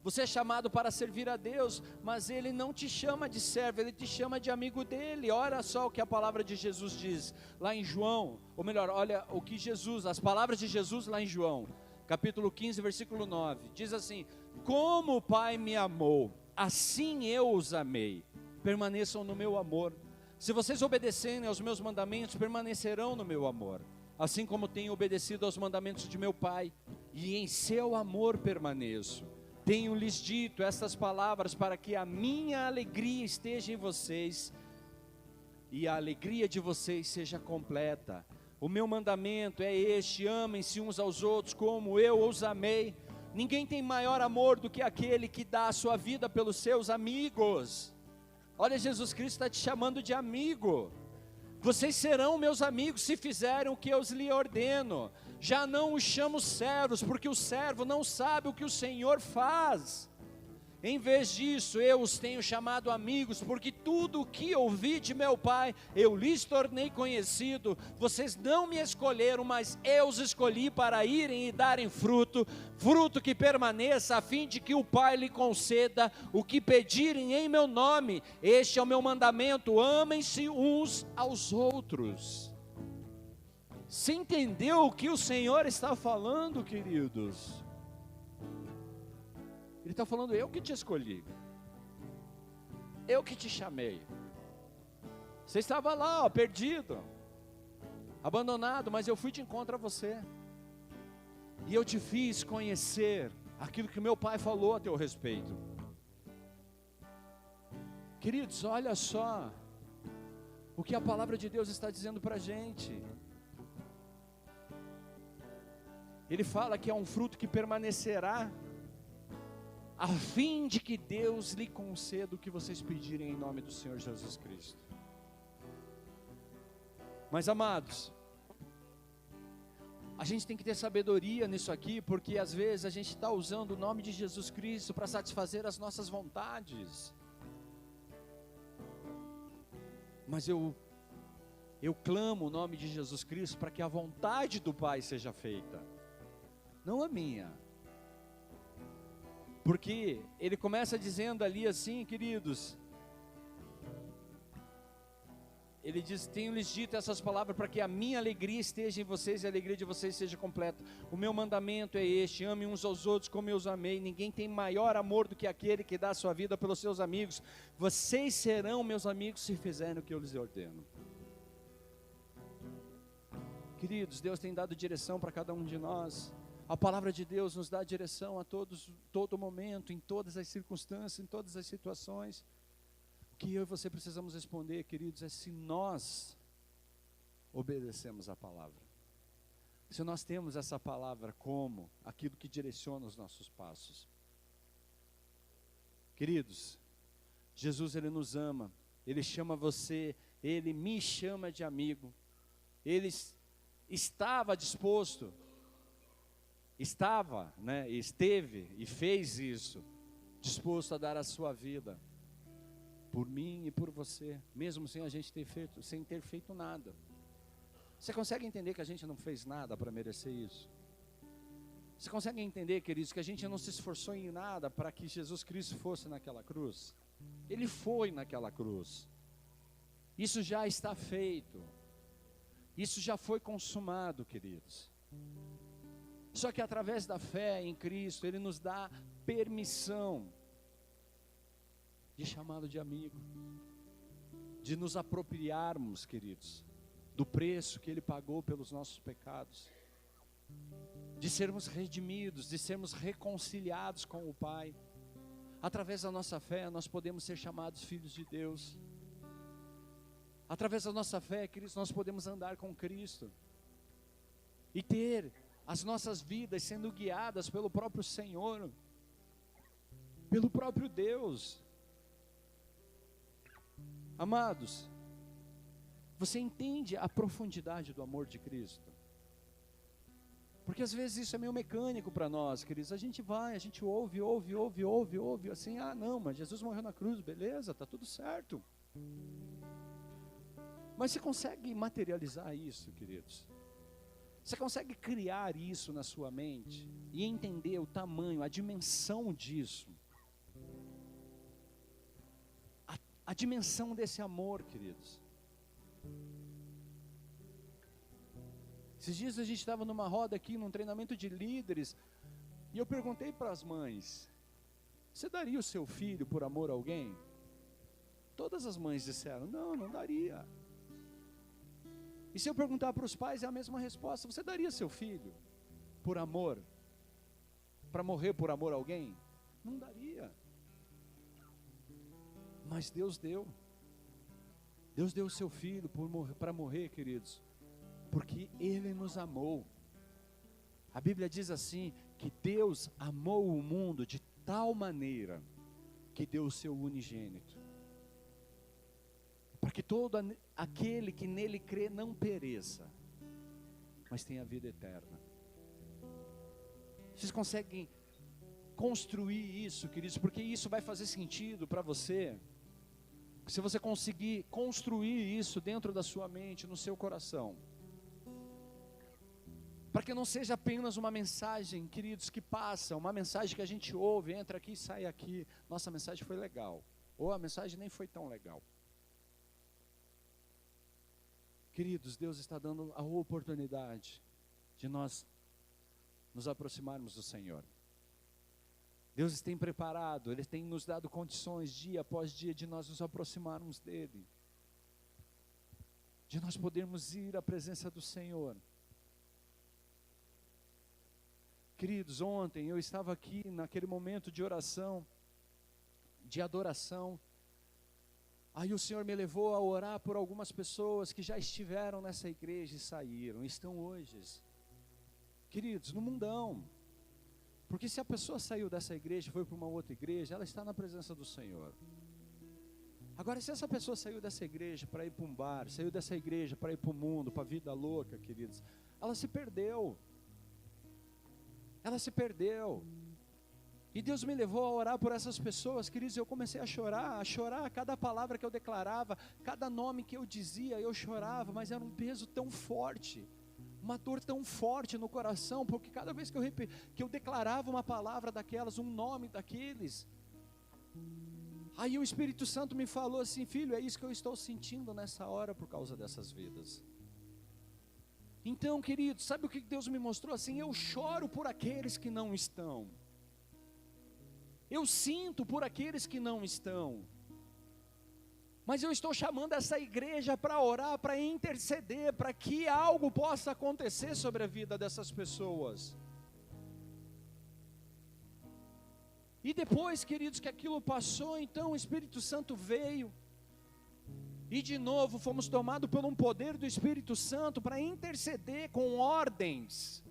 Você é chamado para servir a Deus, mas Ele não te chama de servo, Ele te chama de amigo dEle. Olha só o que a palavra de Jesus diz, lá em João, ou melhor, olha o que as palavras de Jesus lá em João, capítulo 15, versículo 9, diz assim: como o Pai me amou, assim eu os amei, permaneçam no meu amor. Se vocês obedecerem aos meus mandamentos, permanecerão no meu amor, assim como tenho obedecido aos mandamentos de meu Pai, e em seu amor permaneço. Tenho-lhes dito estas palavras para que a minha alegria esteja em vocês e a alegria de vocês seja completa. O meu mandamento é este: amem-se uns aos outros como eu os amei. Ninguém tem maior amor do que aquele que dá a sua vida pelos seus amigos. Olha, Jesus Cristo está te chamando de amigo. Vocês serão meus amigos se fizerem o que eu lhe ordeno. Já não os chamo servos, porque o servo não sabe o que o Senhor faz. Em vez disso, eu os tenho chamado amigos, porque tudo o que ouvi de meu Pai, eu lhes tornei conhecido. Vocês não me escolheram, mas eu os escolhi para irem e darem fruto, fruto que permaneça, a fim de que o Pai lhe conceda o que pedirem em meu nome. Este é o meu mandamento: amem-se uns aos outros. Você entendeu o que o Senhor está falando, queridos? Ele está falando: eu que te escolhi, eu que te chamei. Você estava lá, ó, perdido, abandonado, mas eu fui de encontro a você, e eu te fiz conhecer aquilo que meu Pai falou a teu respeito. Queridos, olha só o que a palavra de Deus está dizendo para a gente. Ele fala que é um fruto que permanecerá, a fim de que Deus lhe conceda o que vocês pedirem em nome do Senhor Jesus Cristo. Mas, amados, a gente tem que ter sabedoria nisso aqui, porque às vezes a gente está usando o nome de Jesus Cristo para satisfazer as nossas vontades. Mas eu clamo o nome de Jesus Cristo para que a vontade do Pai seja feita, não a minha. Porque ele começa dizendo ali assim, queridos, ele diz: tenho-lhes dito essas palavras para que a minha alegria esteja em vocês e a alegria de vocês seja completa. O meu mandamento é este: amem uns aos outros como eu os amei. Ninguém tem maior amor do que aquele que dá a sua vida pelos seus amigos. Vocês serão meus amigos se fizerem o que eu lhes ordeno. Queridos, Deus tem dado direção para cada um de nós. A palavra de Deus nos dá direção a todo momento, em todas as circunstâncias, em todas as situações. O que eu e você precisamos responder, queridos, é se nós obedecemos a palavra. Se nós temos essa palavra como aquilo que direciona os nossos passos. Queridos, Jesus, Ele nos ama, Ele chama você, Ele me chama de amigo. Ele estava disposto, esteve e fez isso, disposto a dar a sua vida por mim e por você, mesmo sem a gente sem ter feito nada. Você consegue entender que a gente não fez nada para merecer isso? Você consegue entender, queridos, que a gente não se esforçou em nada para que Jesus Cristo fosse naquela cruz? Ele foi naquela cruz. Isso já está feito. Isso já foi consumado, queridos. Só que através da fé em Cristo, Ele nos dá permissão de chamá-lo de amigo, de nos apropriarmos, queridos, do preço que Ele pagou pelos nossos pecados, de sermos redimidos, de sermos reconciliados com o Pai. Através da nossa fé, nós podemos ser chamados filhos de Deus. Através da nossa fé, queridos, nós podemos andar com Cristo. E ter as nossas vidas sendo guiadas pelo próprio Senhor. Pelo próprio Deus. Amados, você entende a profundidade do amor de Cristo? Porque às vezes isso é meio mecânico para nós, queridos. A gente vai, a gente ouve, assim, não, mas Jesus morreu na cruz, beleza, está tudo certo. Mas você consegue materializar isso, queridos? Você consegue criar isso na sua mente e entender o tamanho, a dimensão disso? A dimensão desse amor, queridos. Esses dias a gente estava numa roda aqui, num treinamento de líderes, e eu perguntei para as mães: você daria o seu filho por amor a alguém? Todas as mães disseram: não daria. E se eu perguntar para os pais, é a mesma resposta: você daria seu filho por amor? Para morrer por amor a alguém? Não daria. Mas Deus deu. Deus deu o seu filho para morrer, queridos, porque Ele nos amou. A Bíblia diz assim, que Deus amou o mundo de tal maneira, que deu o seu unigênito, para que todo aquele que nele crê não pereça, mas tenha vida eterna. Vocês conseguem construir isso, queridos? Porque isso vai fazer sentido para você, se você conseguir construir isso dentro da sua mente, no seu coração, para que não seja apenas uma mensagem, queridos, que passa, uma mensagem que a gente ouve, entra aqui e sai aqui, nossa, a mensagem foi legal, ou a mensagem nem foi tão legal. Queridos, Deus está dando a oportunidade de nós nos aproximarmos do Senhor. Deus tem preparado, Ele tem nos dado condições, dia após dia, de nós nos aproximarmos dEle, de nós podermos ir à presença do Senhor. Queridos, ontem eu estava aqui naquele momento de oração, de adoração. Aí o Senhor me levou a orar por algumas pessoas que já estiveram nessa igreja e saíram, estão hoje, queridos, no mundão. Porque se a pessoa saiu dessa igreja e foi para uma outra igreja, ela está na presença do Senhor. Agora, se essa pessoa saiu dessa igreja para ir para um bar, saiu dessa igreja para ir para o mundo, para a vida louca, queridos, ela se perdeu. Ela se perdeu. E Deus me levou a orar por essas pessoas, queridos, e eu comecei a chorar, cada palavra que eu declarava, cada nome que eu dizia, eu chorava, mas era um peso tão forte, uma dor tão forte no coração, porque cada vez que eu declarava uma palavra daquelas, um nome daqueles, aí o Espírito Santo me falou assim: filho, é isso que eu estou sentindo nessa hora por causa dessas vidas. Então, queridos, sabe o que Deus me mostrou? Assim, eu choro por aqueles que não estão, eu sinto por aqueles que não estão, mas eu estou chamando essa igreja para orar, para interceder, para que algo possa acontecer sobre a vida dessas pessoas. E depois, queridos, que aquilo passou, então o Espírito Santo veio, e de novo fomos tomados por um poder do Espírito Santo para interceder com ordens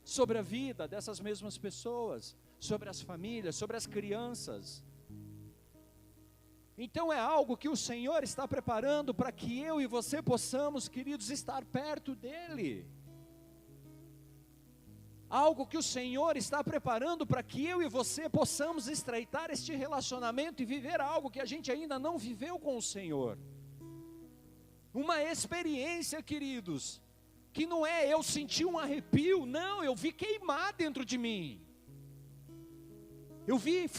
sobre a vida dessas mesmas pessoas, sobre as famílias, sobre as crianças. Então é algo que o Senhor está preparando para que eu e você possamos, queridos, estar perto dEle. Algo que o Senhor está preparando para que eu e você possamos estreitar este relacionamento e viver algo que a gente ainda não viveu com o Senhor. Uma experiência, queridos, que não é eu sentir um arrepio, não, eu vi queimar dentro de mim. Eu vi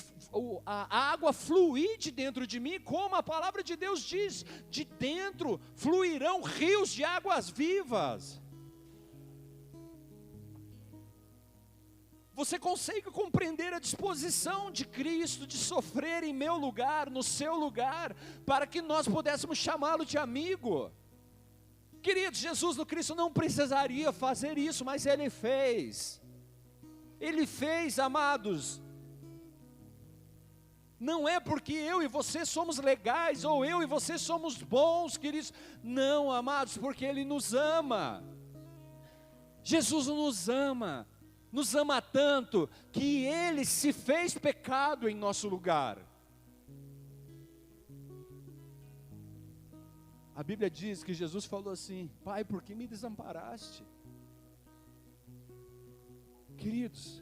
a água fluir de dentro de mim, como a palavra de Deus diz, de dentro fluirão rios de águas vivas. Você consegue compreender a disposição de Cristo de sofrer em meu lugar, no seu lugar, para que nós pudéssemos chamá-lo de amigo? Queridos, Jesus no Cristo não precisaria fazer isso, mas Ele fez. Ele fez, amados. Não é porque eu e você somos legais, ou eu e você somos bons, queridos. Não, amados, porque Ele nos ama. Jesus nos ama tanto, que Ele se fez pecado em nosso lugar. A Bíblia diz que Jesus falou assim: Pai, por que me desamparaste? Queridos,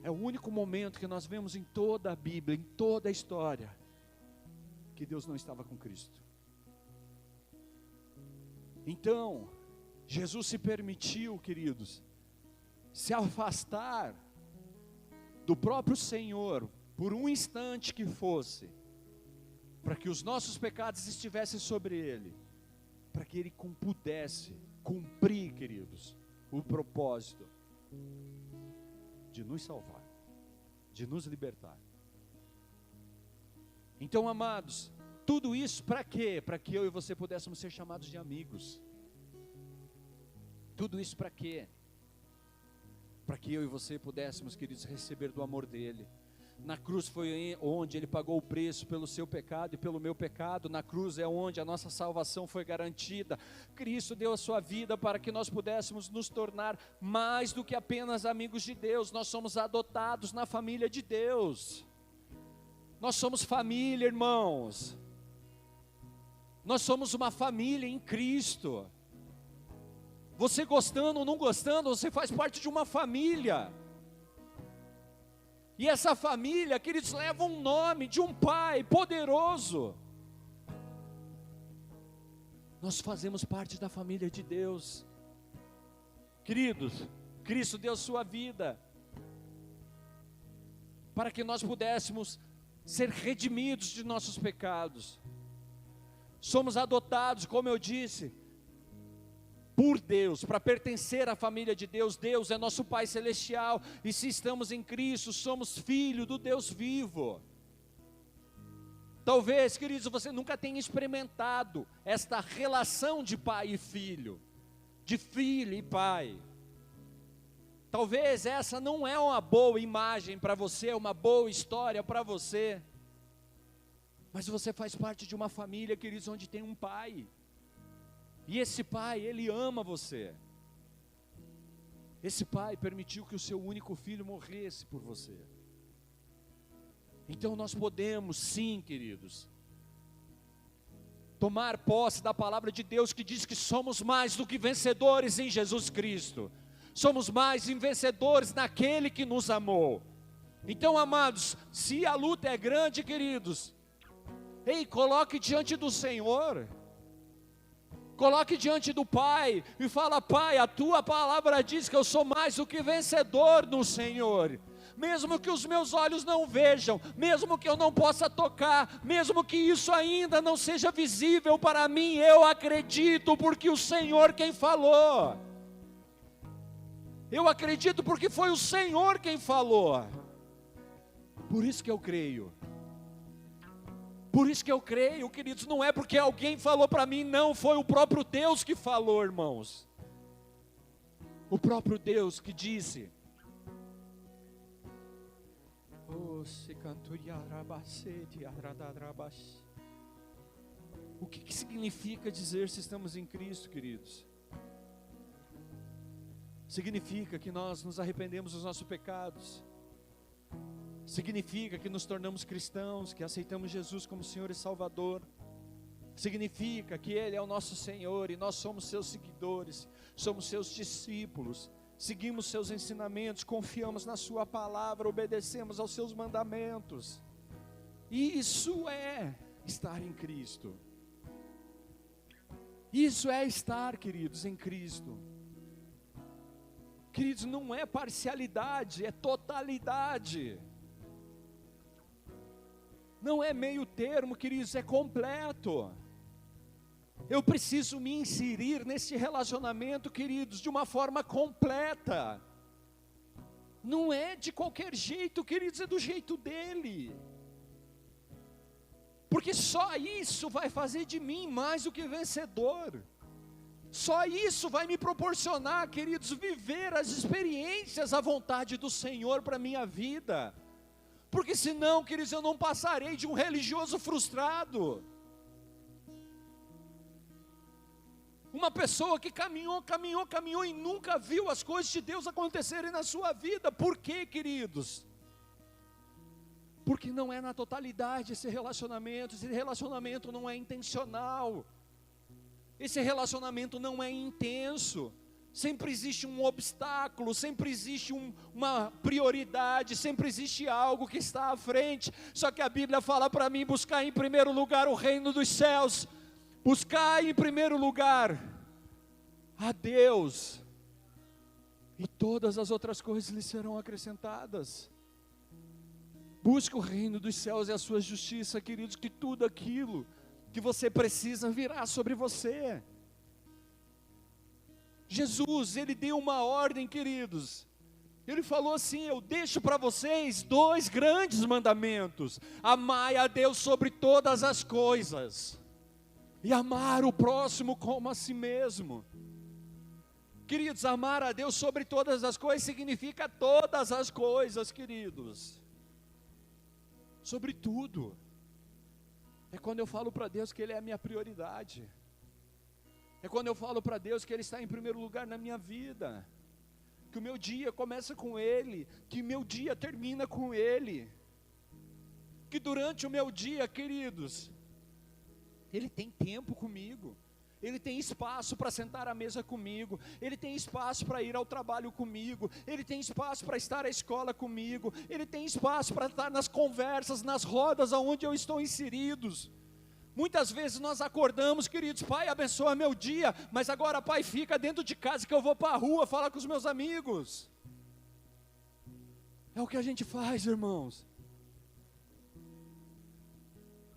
é o único momento que nós vemos em toda a Bíblia, em toda a história, que Deus não estava com Cristo. Então, Jesus se permitiu, queridos, se afastar do próprio Senhor, por um instante que fosse, para que os nossos pecados estivessem sobre Ele, para que Ele pudesse cumprir, queridos, o propósito de nos salvar, de nos libertar. Então, amados, tudo isso para quê? Para que eu e você pudéssemos ser chamados de amigos. Tudo isso para quê? Para que eu e você pudéssemos, queridos, receber do amor dEle. Na cruz foi onde Ele pagou o preço pelo seu pecado e pelo meu pecado. Na cruz é onde a nossa salvação foi garantida. Cristo deu a sua vida para que nós pudéssemos nos tornar mais do que apenas amigos de Deus. Nós somos adotados na família de Deus. Nós somos família, irmãos. Nós somos uma família em Cristo. Você gostando ou não gostando, você faz parte de uma família. E essa família, queridos, leva um nome de um Pai poderoso. Nós fazemos parte da família de Deus. Queridos, Cristo deu sua vida para que nós pudéssemos ser redimidos de nossos pecados. Somos adotados, como eu disse, por Deus, para pertencer à família de Deus. Deus é nosso Pai Celestial, e se estamos em Cristo, somos filhos do Deus vivo. Talvez, queridos, você nunca tenha experimentado esta relação de pai e filho, de filho e pai. Talvez essa não é uma boa imagem para você, uma boa história para você, mas você faz parte de uma família, queridos, onde tem um pai. E esse pai, ele ama você. Esse pai permitiu que o seu único filho morresse por você. Então nós podemos, sim, queridos, tomar posse da palavra de Deus, que diz que somos mais do que vencedores em Jesus Cristo. Somos mais vencedores naquele que nos amou. Então, amados, se a luta é grande, queridos, coloque diante do Senhor. Coloque diante do Pai e fala: Pai, a tua palavra diz que eu sou mais do que vencedor no Senhor. Mesmo que os meus olhos não vejam, mesmo que eu não possa tocar, mesmo que isso ainda não seja visível para mim, eu acredito, porque o Senhor quem falou. Eu acredito porque foi o Senhor quem falou. Por isso que eu creio. Por isso que eu creio, queridos, não é porque alguém falou para mim, não, foi o próprio Deus que falou, irmãos. O próprio Deus que disse. O que significa dizer se estamos em Cristo, queridos? Significa que nós nos arrependemos dos nossos pecados. Significa que nos tornamos cristãos, que aceitamos Jesus como Senhor e Salvador. Significa que Ele é o nosso Senhor e nós somos seus seguidores, somos seus discípulos, seguimos seus ensinamentos, confiamos na sua palavra, obedecemos aos seus mandamentos. Isso é estar em Cristo. Isso é estar, queridos, em Cristo. Queridos, não é parcialidade, é totalidade. Não é meio termo, queridos, é completo. Eu preciso me inserir nesse relacionamento, queridos, de uma forma completa. Não é de qualquer jeito, queridos, é do jeito dele. Porque só isso vai fazer de mim mais do que vencedor. Só isso vai me proporcionar, queridos, viver as experiências à vontade do Senhor para a minha vida. porque senão, queridos, eu não passarei de um religioso frustrado. Uma pessoa que caminhou e nunca viu as coisas de Deus acontecerem na sua vida. Por quê, queridos? Porque não é na totalidade esse relacionamento não é intencional, esse relacionamento não é intenso, sempre existe um obstáculo, sempre existe uma prioridade, sempre existe algo que está à frente. Só que a Bíblia fala para mim, buscar em primeiro lugar o reino dos céus, buscar em primeiro lugar a Deus, e todas as outras coisas lhe serão acrescentadas. Busque o reino dos céus e a sua justiça, queridos, que tudo aquilo que você precisa virá sobre você. Jesus, Ele deu uma ordem, queridos. Ele falou assim: eu deixo para vocês 2 grandes mandamentos: amai a Deus sobre todas as coisas, e amar o próximo como a si mesmo. Queridos, amar a Deus sobre todas as coisas significa todas as coisas, queridos. Sobre tudo. É quando eu falo para Deus que Ele é a minha prioridade. É quando eu falo para Deus que Ele está em primeiro lugar na minha vida. Que o meu dia começa com Ele, que o meu dia termina com Ele. Que durante o meu dia, queridos, Ele tem tempo comigo. Ele tem espaço para sentar à mesa comigo, Ele tem espaço para ir ao trabalho comigo, Ele tem espaço para estar à escola comigo, Ele tem espaço para estar nas conversas, nas rodas aonde eu estou inseridos. Muitas vezes nós acordamos, queridos, Pai, abençoa meu dia, mas agora, Pai, fica dentro de casa que eu vou para a rua falar com os meus amigos. É o que a gente faz, irmãos.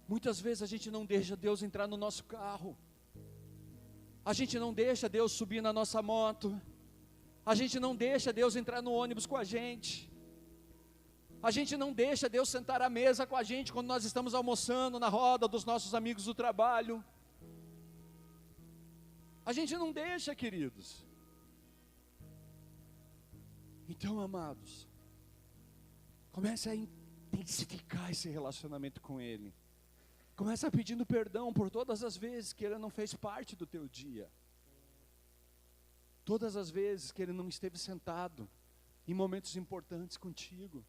Muitas vezes a gente não deixa Deus entrar no nosso carro, a gente não deixa Deus subir na nossa moto, a gente não deixa Deus entrar no ônibus com a gente não deixa Deus sentar à mesa com a gente quando nós estamos almoçando na roda dos nossos amigos do trabalho. A gente não deixa, queridos. Então, amados, comece a intensificar esse relacionamento com Ele. Começa pedindo perdão por todas as vezes que Ele não fez parte do teu dia. Todas as vezes que Ele não esteve sentado em momentos importantes contigo.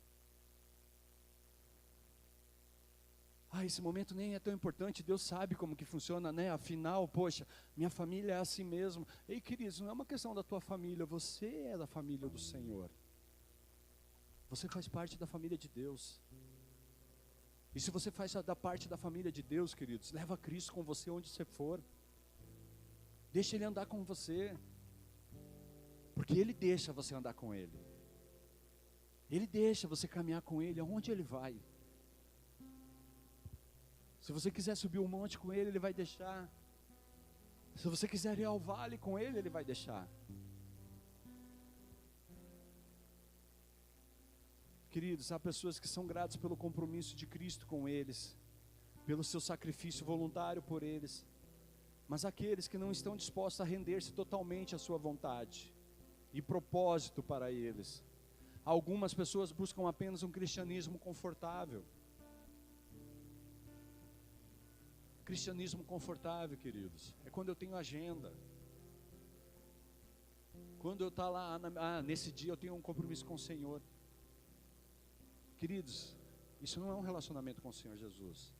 Esse momento nem é tão importante, Deus sabe como que funciona, né? Afinal, poxa, minha família é assim mesmo. Ei, queridos, não é uma questão da tua família, você é da família do Senhor. Você faz parte da família de Deus. E se você faz da parte da família de Deus, queridos, leva Cristo com você onde você for. Deixa Ele andar com você. Porque Ele deixa você andar com Ele. Ele deixa você caminhar com Ele aonde Ele vai. Se você quiser subir um monte com Ele, Ele vai deixar. Se você quiser ir ao vale com Ele, Ele vai deixar. Queridos, há pessoas que são gratas pelo compromisso de Cristo com eles, pelo seu sacrifício voluntário por eles, mas aqueles que não estão dispostos a render-se totalmente à sua vontade e propósito para eles. Algumas pessoas buscam apenas um cristianismo confortável. Cristianismo confortável, queridos, é quando eu tenho agenda. Quando eu estou lá, nesse dia eu tenho um compromisso com o Senhor. Queridos, isso não é um relacionamento com o Senhor Jesus.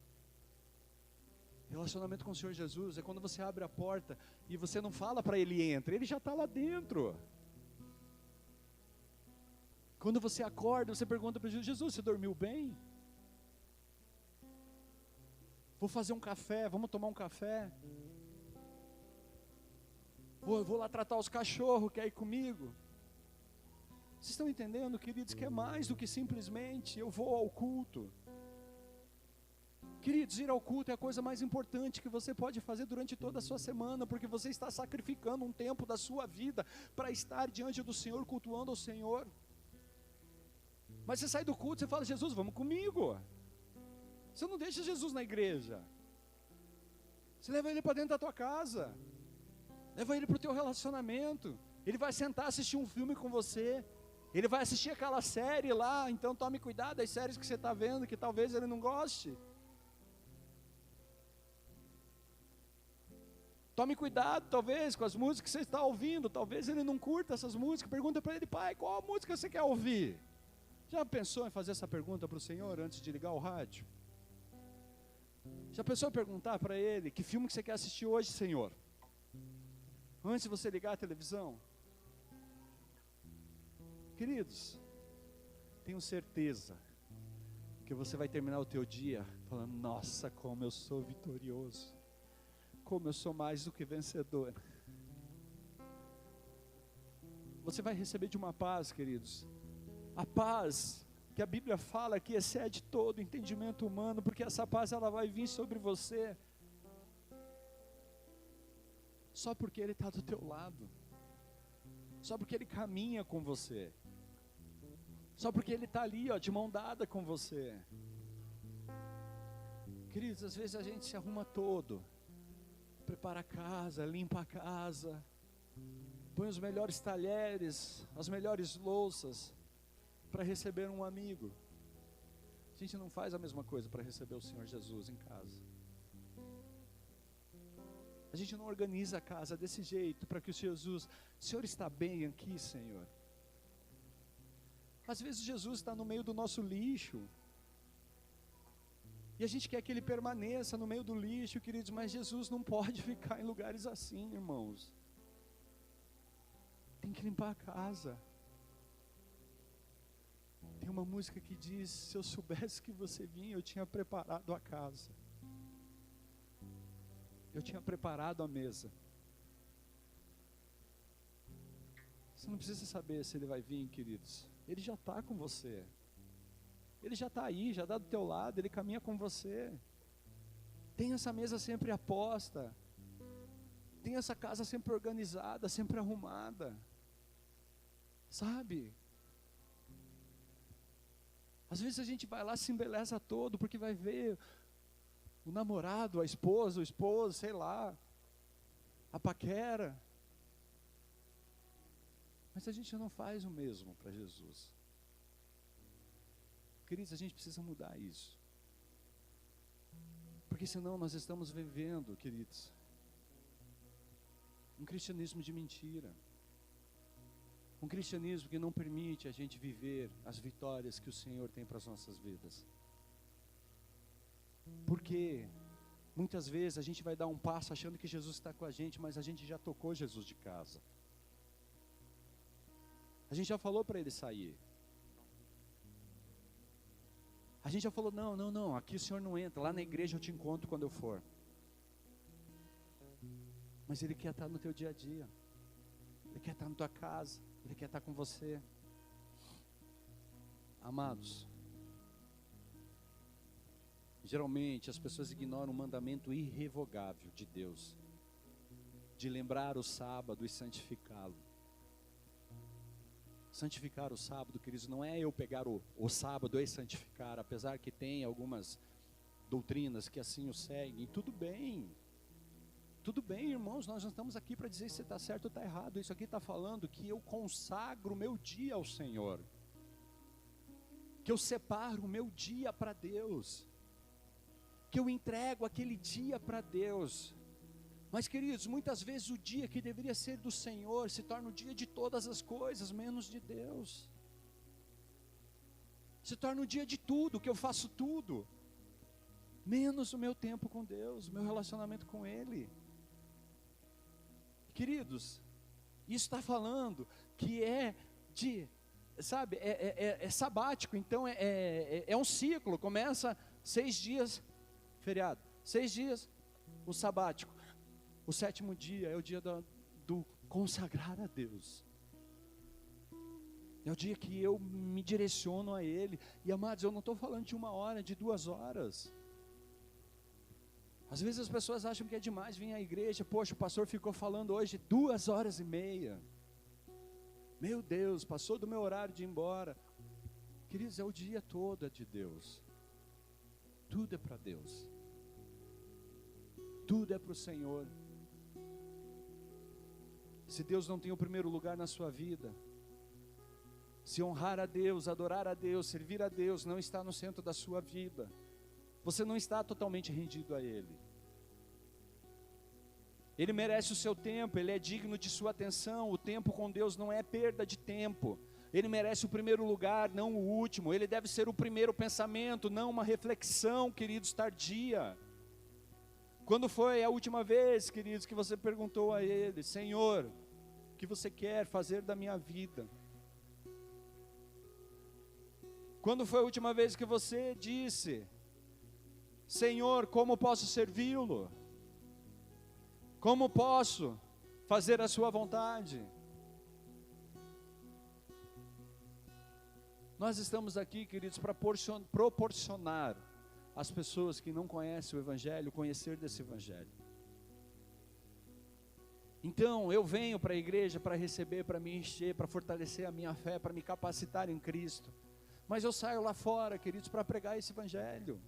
Relacionamento com o Senhor Jesus é quando você abre a porta e você não fala para Ele entre, Ele já está lá dentro. Quando você acorda, você pergunta para Jesus: Jesus, você dormiu bem? Vou fazer um café, vamos tomar um café. Vou lá tratar os cachorros, quer ir comigo? Vocês estão entendendo, queridos, que é mais do que simplesmente eu vou ao culto. Queridos, ir ao culto é a coisa mais importante que você pode fazer durante toda a sua semana, porque você está sacrificando um tempo da sua vida para estar diante do Senhor, cultuando ao Senhor. Mas você sai do culto, você fala: Jesus, vamos comigo. Você não deixa Jesus na igreja. Você leva Ele para dentro da tua casa. Leva Ele para o teu relacionamento. Ele vai sentar, assistir um filme com você. Ele vai assistir aquela série lá, então tome cuidado das séries que você está vendo, que talvez ele não goste. Tome cuidado, talvez, com as músicas que você está ouvindo, talvez ele não curta essas músicas. Pergunta para ele: pai, qual música você quer ouvir? Já pensou em fazer essa pergunta para o Senhor antes de ligar o rádio? Já pensou em perguntar para Ele: que filme que você quer assistir hoje, Senhor? Antes de você ligar a televisão? Queridos, tenho certeza que você vai terminar o teu dia falando: nossa, como eu sou vitorioso, como eu sou mais do que vencedor. Você vai receber de uma paz, queridos, a paz que a Bíblia fala que excede todo entendimento humano, porque essa paz ela vai vir sobre você só porque Ele está do teu lado, só porque Ele caminha com você, só porque Ele está ali, ó, de mão dada com você. Queridos, às vezes a gente se arruma todo, prepara a casa, limpa a casa, põe os melhores talheres, as melhores louças, para receber um amigo. A gente não faz a mesma coisa para receber o Senhor Jesus em casa. A gente não organiza a casa desse jeito para que o Senhor está bem aqui, Senhor. Às vezes Jesus está no meio do nosso lixo, e a gente quer que Ele permaneça no meio do lixo, queridos, mas Jesus não pode ficar em lugares assim, irmãos. Tem que limpar a casa. Tem uma música que diz: se eu soubesse que você vinha, eu tinha preparado a casa, eu tinha preparado a mesa. Você não precisa saber se Ele vai vir, queridos. Ele já está com você. Ele já está aí, já está do teu lado, Ele caminha com você. Tem essa mesa sempre aposta, tem essa casa sempre organizada, sempre arrumada, sabe? Às vezes a gente vai lá, se embeleza todo, porque vai ver o namorado, a esposa, o esposo, sei lá, a paquera. Mas a gente não faz o mesmo para Jesus. Queridos, a gente precisa mudar isso. Porque senão nós estamos vivendo, queridos, um cristianismo de mentira. Um cristianismo que não permite a gente viver as vitórias que o Senhor tem para as nossas vidas. Porque muitas vezes a gente vai dar um passo achando que Jesus está com a gente, mas a gente já tocou Jesus de casa. A gente já falou para Ele sair. A gente já falou: não, aqui o Senhor não entra, lá na igreja eu te encontro quando eu for. Mas Ele quer estar no teu dia a dia. Ele quer estar na tua casa. Ele quer estar com você. Amados, geralmente as pessoas ignoram o mandamento irrevogável de Deus, de lembrar o sábado e santificá-lo. Santificar o sábado, queridos, não é eu pegar o sábado e santificar, apesar que tem algumas doutrinas que assim o seguem. Tudo bem, irmãos, nós não estamos aqui para dizer se está certo ou está errado. Isso aqui está falando que eu consagro o meu dia ao Senhor, que eu separo o meu dia para Deus, que eu entrego aquele dia para Deus. Mas, queridos, muitas vezes o dia que deveria ser do Senhor se torna o dia de todas as coisas, menos de Deus. Se torna o dia de tudo, que eu faço tudo, menos o meu tempo com Deus, o meu relacionamento com Ele. Queridos, isso está falando que é de, sabe, é sabático. Então é um ciclo, começa 6 dias, feriado, 6 dias, o sabático. O 7º dia é o dia do consagrar a Deus. É o dia que eu me direciono a Ele. E amados, eu não estou falando de 1 hora, de 2 horas. Às vezes as pessoas acham que é demais vir à igreja. Poxa, o pastor ficou falando hoje 2h30. Meu Deus, passou do meu horário de ir embora. Queridos, é o dia todo é de Deus. Tudo é para Deus. Tudo é para o Senhor. Se Deus não tem o primeiro lugar na sua vida, Se honrar a Deus, adorar a Deus, servir a Deus não está no centro da sua vida, você não está totalmente rendido a Ele. Ele merece o seu tempo, Ele é digno de sua atenção. O tempo com Deus não é perda de tempo. Ele merece o primeiro lugar, não o último. Ele deve ser o primeiro pensamento, não uma reflexão, queridos, tardia. Quando foi a última vez, queridos, que você perguntou a Ele: Senhor, o que você quer fazer da minha vida? Quando foi a última vez que você disse: Senhor, como posso servi-lo? Como posso fazer a sua vontade? Nós estamos aqui, queridos, para proporcionar às pessoas que não conhecem o Evangelho, conhecer desse Evangelho. Então, eu venho para a igreja para receber, para me encher, para fortalecer a minha fé, para me capacitar em Cristo. Mas eu saio lá fora, queridos, para pregar esse Evangelho,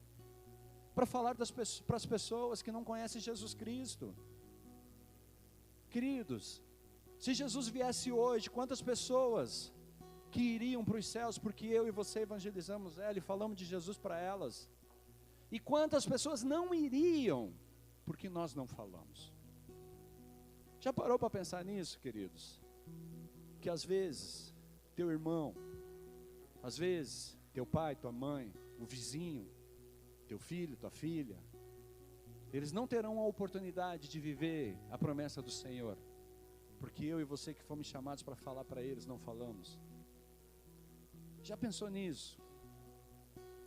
para falar para as pessoas que não conhecem Jesus Cristo. Queridos, se Jesus viesse hoje, quantas pessoas que iriam para os céus, porque eu e você evangelizamos ela e falamos de Jesus para elas? E quantas pessoas não iriam, porque nós não falamos? Já parou para pensar nisso, queridos? Que às vezes, teu irmão, às vezes, teu pai, tua mãe, o vizinho, teu filho, tua filha, eles não terão a oportunidade de viver a promessa do Senhor, porque eu e você que fomos chamados para falar para eles, não falamos. Já pensou nisso?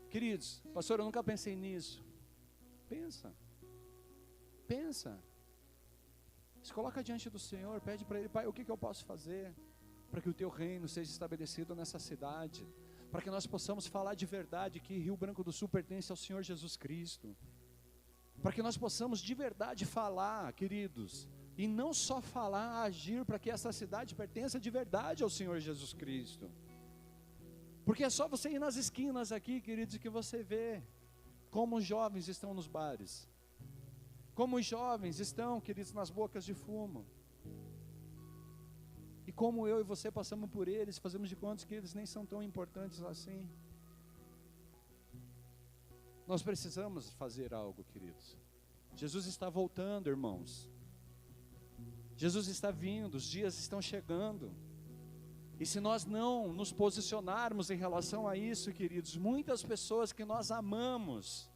Queridos, pastor, eu nunca pensei nisso. Pensa. Se coloca diante do Senhor, pede para Ele: Pai, o que eu posso fazer para que o Teu reino seja estabelecido nessa cidade, para que nós possamos falar de verdade que Rio Branco do Sul pertence ao Senhor Jesus Cristo, para que nós possamos de verdade falar, queridos, e não só falar, agir, para que essa cidade pertença de verdade ao Senhor Jesus Cristo. Porque é só você ir nas esquinas aqui, queridos, que você vê como os jovens estão nos bares, como os jovens estão, queridos, nas bocas de fumo, e como eu e você passamos por eles, fazemos de conta que eles nem são tão importantes assim. Nós precisamos fazer algo, queridos. Jesus está voltando, irmãos. Jesus está vindo, os dias estão chegando. E se nós não nos posicionarmos em relação a isso, queridos, muitas pessoas que nós amamos,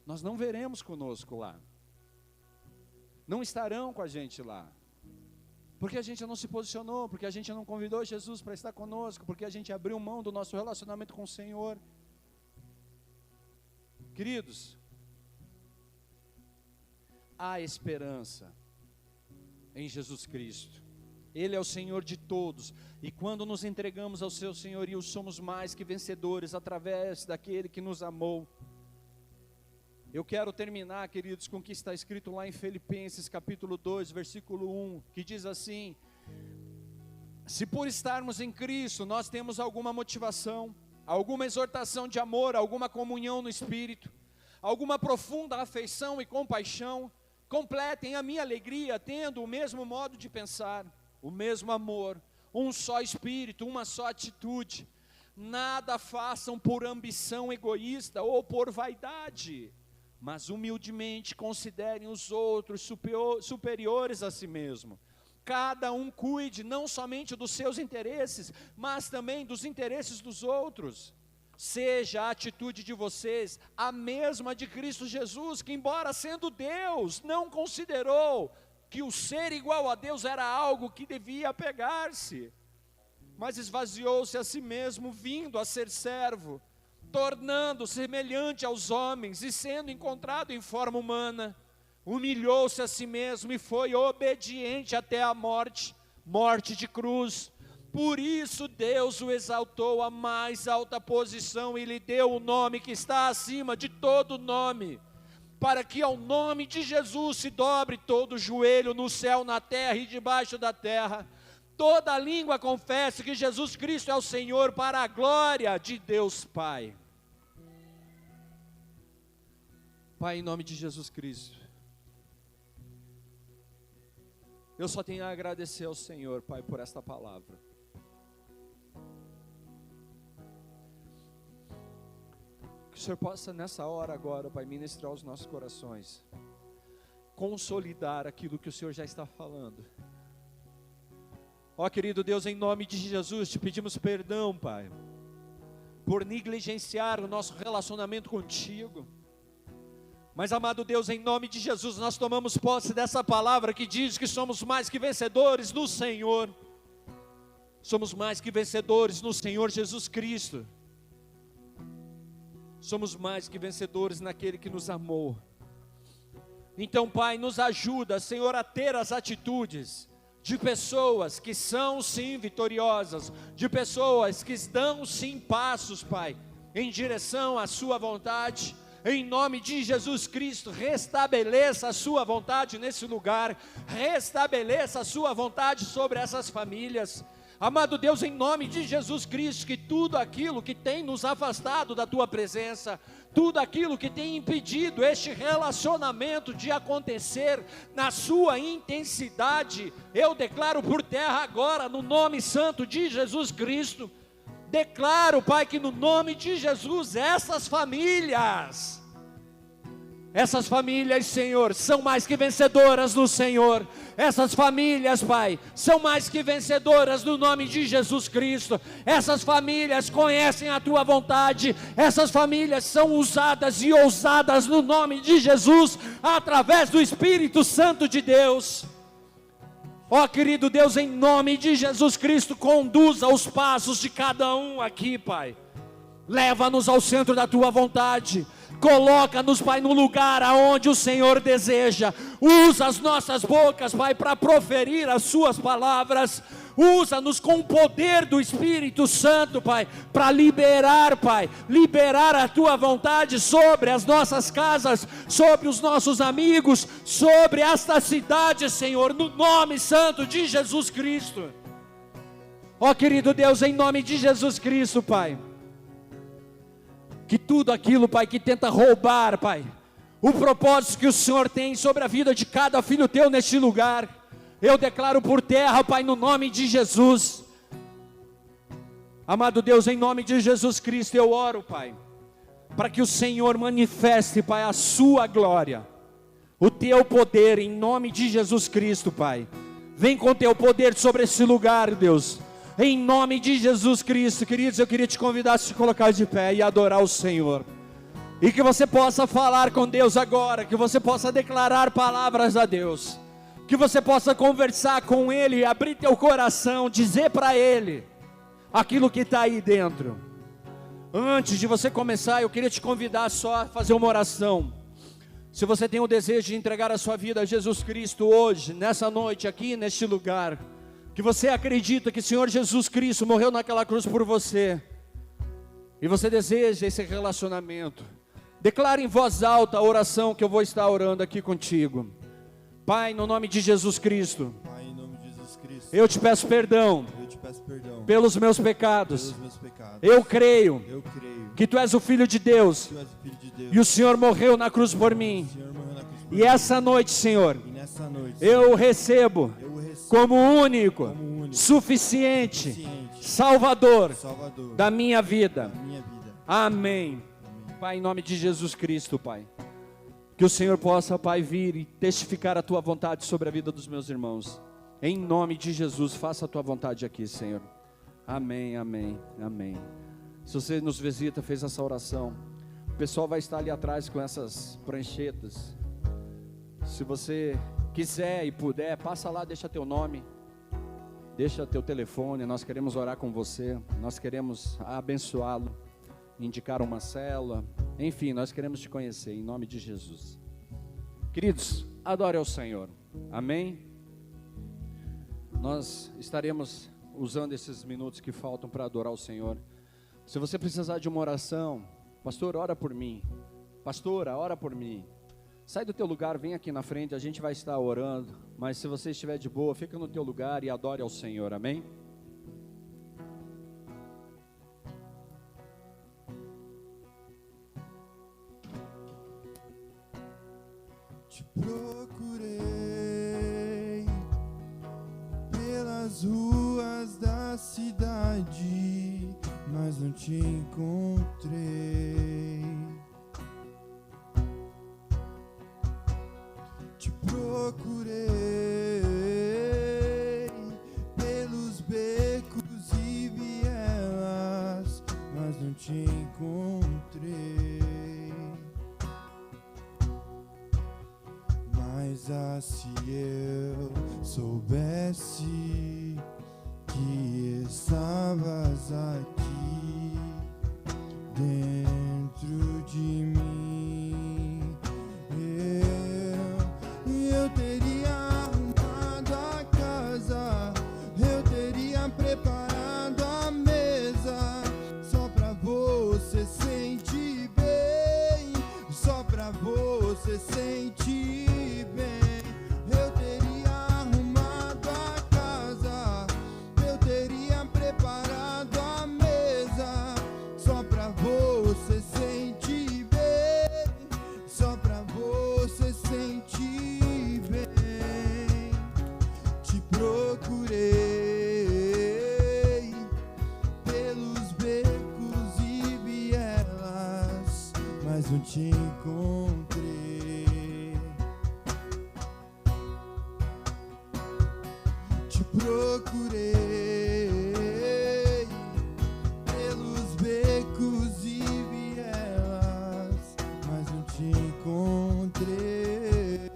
nós não veremos conosco lá. Não estarão com a gente lá. Porque a gente não se posicionou, porque a gente não convidou Jesus para estar conosco, porque a gente abriu mão do nosso relacionamento com o Senhor. Queridos, há esperança em Jesus Cristo. Ele é o Senhor de todos, e quando nos entregamos ao seu senhorio, somos mais que vencedores através daquele que nos amou. Eu quero terminar, queridos, com o que está escrito lá em Filipenses capítulo 2, versículo 1, que diz assim: se por estarmos em Cristo, nós temos alguma motivação, alguma exortação de amor, alguma comunhão no Espírito, alguma profunda afeição e compaixão, completem a minha alegria, tendo o mesmo modo de pensar, o mesmo amor, um só Espírito, uma só atitude. Nada façam por ambição egoísta ou por vaidade, mas humildemente considerem os outros superiores a si mesmo. Cada um cuide não somente dos seus interesses, mas também dos interesses dos outros. Seja a atitude de vocês a mesma de Cristo Jesus, que embora sendo Deus, não considerou que o ser igual a Deus era algo que devia apegar-se, mas esvaziou-se a si mesmo, vindo a ser servo, tornando-se semelhante aos homens, e sendo encontrado em forma humana, humilhou-se a si mesmo e foi obediente até a morte, morte de cruz. Por isso Deus o exaltou à mais alta posição e lhe deu o nome que está acima de todo nome, para que ao nome de Jesus se dobre todo o joelho no céu, na terra e debaixo da terra, toda língua confesse que Jesus Cristo é o Senhor, para a glória de Deus Pai. Pai, em nome de Jesus Cristo, eu só tenho a agradecer ao Senhor, Pai, por esta palavra. Que o Senhor possa nessa hora agora, Pai, ministrar os nossos corações, consolidar aquilo que o Senhor já está falando. Ó querido Deus, em nome de Jesus, te pedimos perdão, Pai, por negligenciar o nosso relacionamento contigo. Mas amado Deus, em nome de Jesus, nós tomamos posse dessa palavra que diz que somos mais que vencedores no Senhor. Somos mais que vencedores no Senhor Jesus Cristo. Somos mais que vencedores naquele que nos amou. Então, Pai, nos ajuda, Senhor, a ter as atitudes de pessoas que são sim vitoriosas, de pessoas que dão sim passos, Pai, em direção à sua vontade. Em nome de Jesus Cristo, restabeleça a sua vontade nesse lugar, restabeleça a sua vontade sobre essas famílias. Amado Deus, em nome de Jesus Cristo, que tudo aquilo que tem nos afastado da Tua presença, tudo aquilo que tem impedido este relacionamento de acontecer na sua intensidade, eu declaro por terra agora, no nome santo de Jesus Cristo. Declaro, Pai, que no nome de Jesus, essas famílias, Senhor, são mais que vencedoras no Senhor. Essas famílias, Pai, são mais que vencedoras no nome de Jesus Cristo. Essas famílias conhecem a Tua vontade. Essas famílias são usadas e ousadas no nome de Jesus, através do Espírito Santo de Deus. Ó querido Deus, em nome de Jesus Cristo, conduza os passos de cada um aqui, Pai. Leva-nos ao centro da Tua vontade. Coloca-nos, Pai, no lugar aonde o Senhor deseja. Usa as nossas bocas, Pai, para proferir as Suas palavras. Usa-nos com o poder do Espírito Santo, Pai, para liberar, Pai, liberar a Tua vontade sobre as nossas casas, sobre os nossos amigos, sobre esta cidade, Senhor, no nome santo de Jesus Cristo. Ó querido Deus, em nome de Jesus Cristo, Pai, que tudo aquilo, Pai, que tenta roubar, Pai, o propósito que o Senhor tem sobre a vida de cada filho Teu neste lugar, eu declaro por terra, Pai, no nome de Jesus. Amado Deus, em nome de Jesus Cristo, eu oro, Pai, para que o Senhor manifeste, Pai, a Sua glória, o Teu poder, em nome de Jesus Cristo, Pai. Vem com Teu poder sobre esse lugar, Deus, em nome de Jesus Cristo. Queridos, eu queria te convidar a se colocar de pé e adorar o Senhor, e que você possa falar com Deus agora, que você possa declarar palavras a Deus, que você possa conversar com Ele, abrir teu coração, dizer para Ele aquilo que está aí dentro. Antes de você começar, eu queria te convidar só a fazer uma oração. Se você tem o desejo de entregar a sua vida a Jesus Cristo hoje, nessa noite aqui, neste lugar, que você acredita que o Senhor Jesus Cristo morreu naquela cruz por você, e você deseja esse relacionamento, declare em voz alta a oração que eu vou estar orando aqui contigo. Pai, no nome de Jesus Cristo, Pai, em nome de Jesus Cristo, eu te peço perdão pelos meus pecados. Eu creio que Tu és o Filho de Deus, e o Senhor morreu na cruz por mim. E essa noite, Senhor, eu o recebo como único, suficiente Salvador da minha vida. Amém. Pai, em nome de Jesus Cristo, Pai, que o Senhor possa, Pai, vir e testificar a Tua vontade sobre a vida dos meus irmãos. Em nome de Jesus, faça a Tua vontade aqui, Senhor. Amém, amém, amém. Se você nos visita, fez essa oração, o pessoal vai estar ali atrás com essas pranchetas. Se você quiser e puder, passa lá, deixa teu nome, deixa teu telefone. Nós queremos orar com você, nós queremos abençoá-lo, indicar uma célula, enfim, nós queremos te conhecer, em nome de Jesus. Queridos, adore ao Senhor, amém? Nós estaremos usando esses minutos que faltam para adorar o Senhor. Se você precisar de uma oração, pastor, ora por mim, pastora, ora por mim, sai do teu lugar, vem aqui na frente, a gente vai estar orando. Mas se você estiver de boa, fica no teu lugar e adore ao Senhor, amém? Te procurei pelas ruas da cidade, mas não te encontrei. soubesse que estavas aqui dentro de mim, eu teria arrumado a casa, eu teria preparado a mesa, só pra você sentir bem, só pra você sentir bem. Eu teria arrumado a casa, eu teria preparado a mesa, só pra você sentir bem, só pra você sentir bem. Te procurei pelos becos e vielas, mas não te encontrei. Te procurei pelos becos e vielas, mas não te encontrei.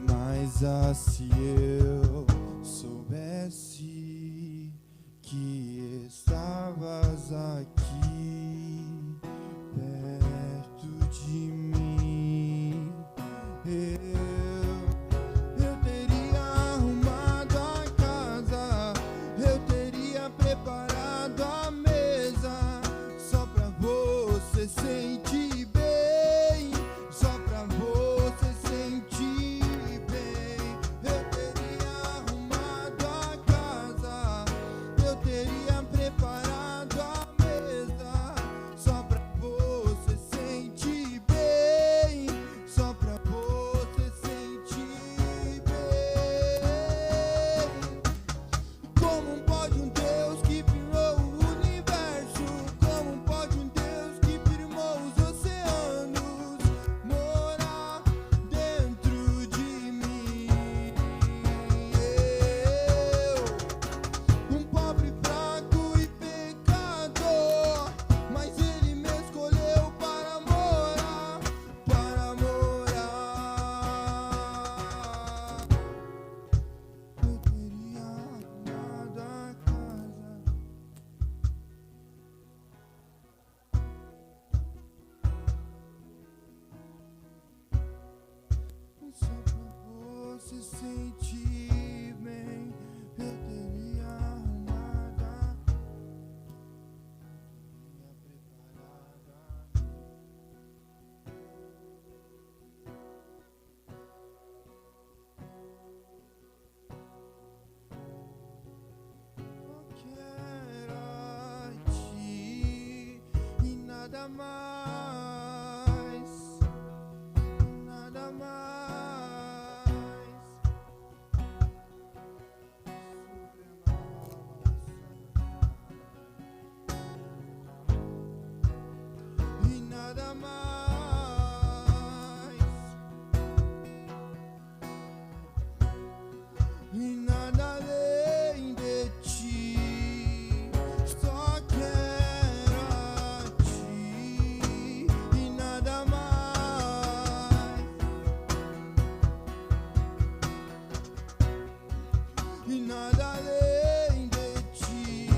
Mas se eu soubesse que estavas aqui perto de mim, eu teria arrumado a casa, eu teria preparado a mesa, só pra você sentir bem, só pra você sentir bem. Eu teria arrumado a casa, eu teria preparado a mesa, só pra você sentir bem, só pra você sentir bem. Como pode um Deus que firmou o universo, como pode um Deus que firmou os oceanos, morar dentro de mim? Eu, um pobre, fraco e pecador, mas Ele me escolheu para morar, para morar. Eu teria arrumado a casa, só pra você sentir bem. Eu teria arrumado a eu quero a ti e nada mais, nada mais. E nada mais, e nada além de ti. Só quero a ti e nada mais, e nada além de ti.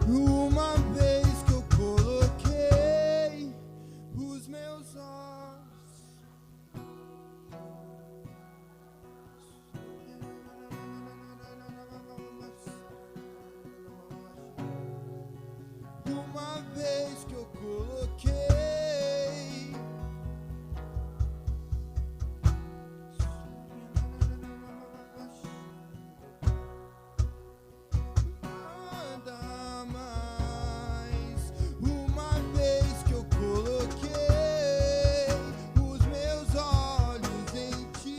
Uma vez que eu coloquei os meus olhos, uma vez que eu coloquei nada mais, uma vez que eu coloquei os meus olhos em ti,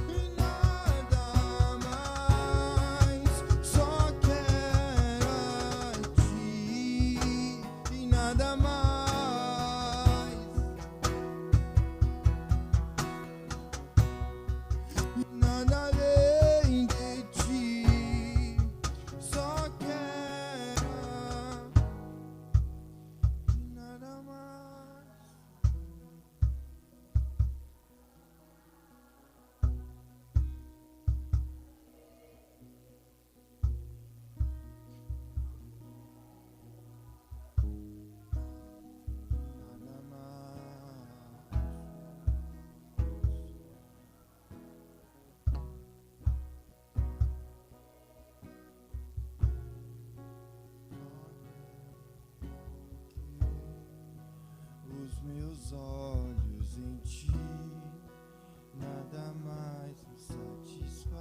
e nada mais, só quero a ti e nada mais, e nada além de ti. Só quero e nada meus olhos em ti, nada mais me satisfaz,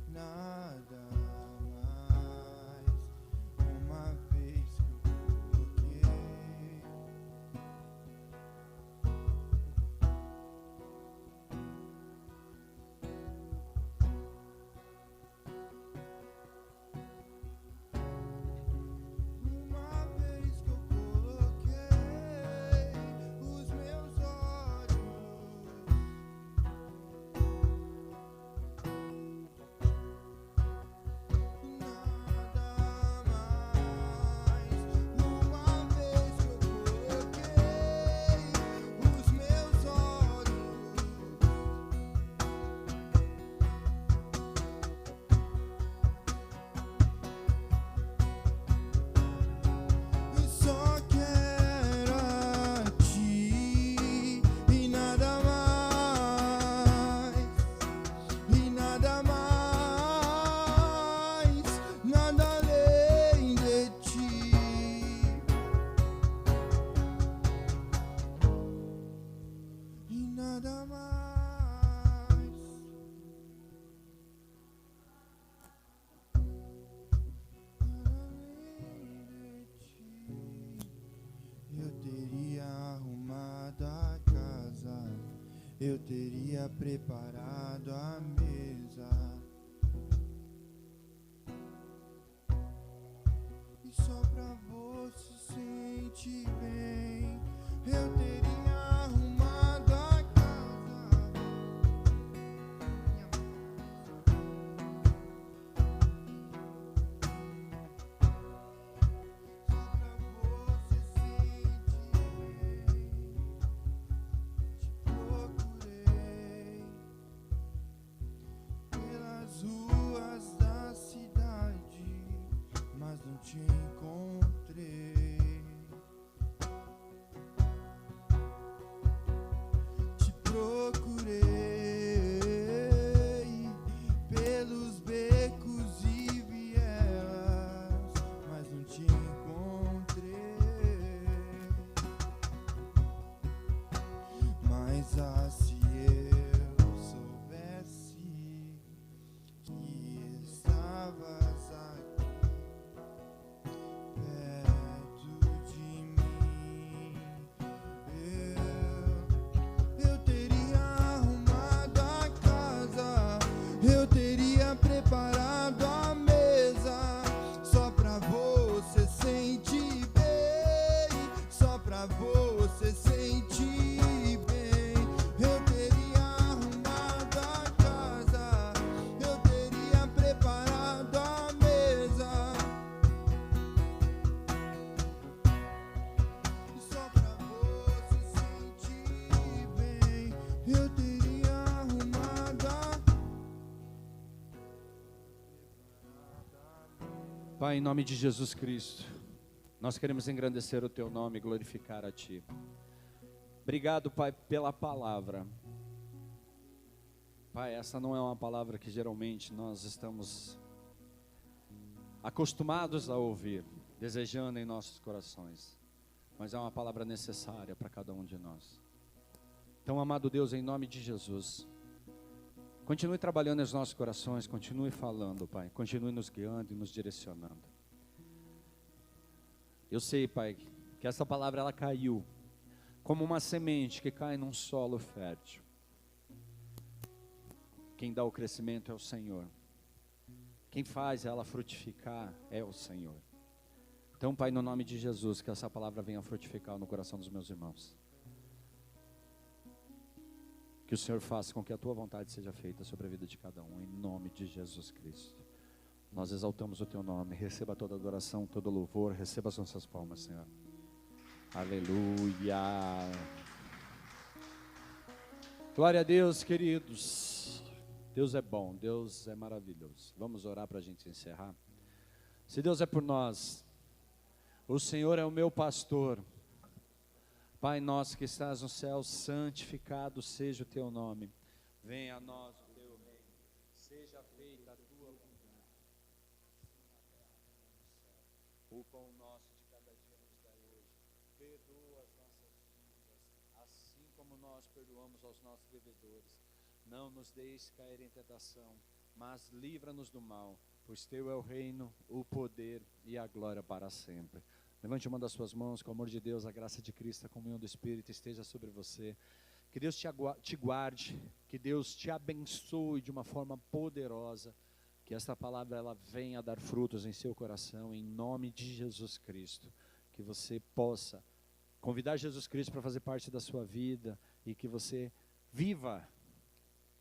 nada mais. Uma vez que eu coloquei os meus olhos, nada mais. Uma vez que eu coloquei os meus olhos, e só quero a ti e nada mais, e nada mais, nada além de ti, e nada mais. Eu teria arrumado a casa, eu teria preparado a mesa, e só pra você sentir bem, eu teria arrumado a casa. Só pra você sentir bem, te procurei pelas ruas da cidade, mas não te encontrei. Te procurei pelos becos e vielas, mas não te encontrei. Mas se eu soubesse que estavas aqui perto de mim, eu teria arrumado a casa, eu teria preparado a mesa, só pra você sentir bem, só pra você sentir bem. Eu teria arrumado a casa, eu teria preparado a mesa, só pra você sentir bem. Eu teria arrumado a Pai, em nome de Jesus Cristo, nós queremos engrandecer o Teu nome e glorificar a Ti. Obrigado, Pai, pela palavra. Pai, essa não é uma palavra que geralmente nós estamos acostumados a ouvir, desejando em nossos corações, mas é uma palavra necessária para cada um de nós. Então, amado Deus, em nome de Jesus, continue trabalhando nos nossos corações, continue falando, Pai, continue nos guiando e nos direcionando. Eu sei, Pai, que essa palavra ela caiu como uma semente que cai num solo fértil. Quem dá o crescimento é o Senhor. Quem faz ela frutificar é o Senhor. Então, Pai, no nome de Jesus, que essa palavra venha frutificar no coração dos meus irmãos. Que o Senhor faça com que a Tua vontade seja feita sobre a vida de cada um, em nome de Jesus Cristo. Nós exaltamos o Teu nome, receba toda adoração, todo louvor, receba as nossas palmas, Senhor. Aleluia. Glória a Deus, queridos. Deus é bom, Deus é maravilhoso. Vamos orar para a gente encerrar. Se Deus é por nós, o Senhor é o meu pastor. Pai nosso que estás no céu, santificado seja o Teu nome. Venha a nós o Teu reino, seja feita a Tua vontade, assim na terra como no céu. O pão nosso de cada dia nos dai hoje, perdoa as nossas como nós perdoamos aos nossos devedores. Não nos deixes cair em tentação, mas livra-nos do mal, pois teu é o reino, o poder e a glória para sempre. Levante uma das suas mãos, com o amor de Deus, a graça de Cristo, a comunhão do Espírito esteja sobre você. Que Deus te guarde, que Deus te abençoe de uma forma poderosa, que esta palavra ela venha dar frutos em seu coração, em nome de Jesus Cristo. Que você possa convidar Jesus Cristo para fazer parte da sua vida e que você viva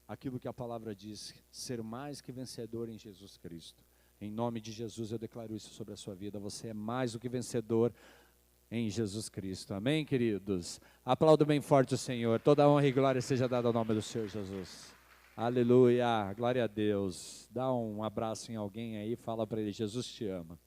aquilo que a palavra diz, ser mais que vencedor em Jesus Cristo. Em nome de Jesus eu declaro isso sobre a sua vida. Você é mais do que vencedor em Jesus Cristo. Amém, queridos? Aplaudo bem forte o Senhor. Toda honra e glória seja dada ao nome do Senhor Jesus. Aleluia, glória a Deus. Dá um abraço em alguém aí, fala para ele, Jesus te ama.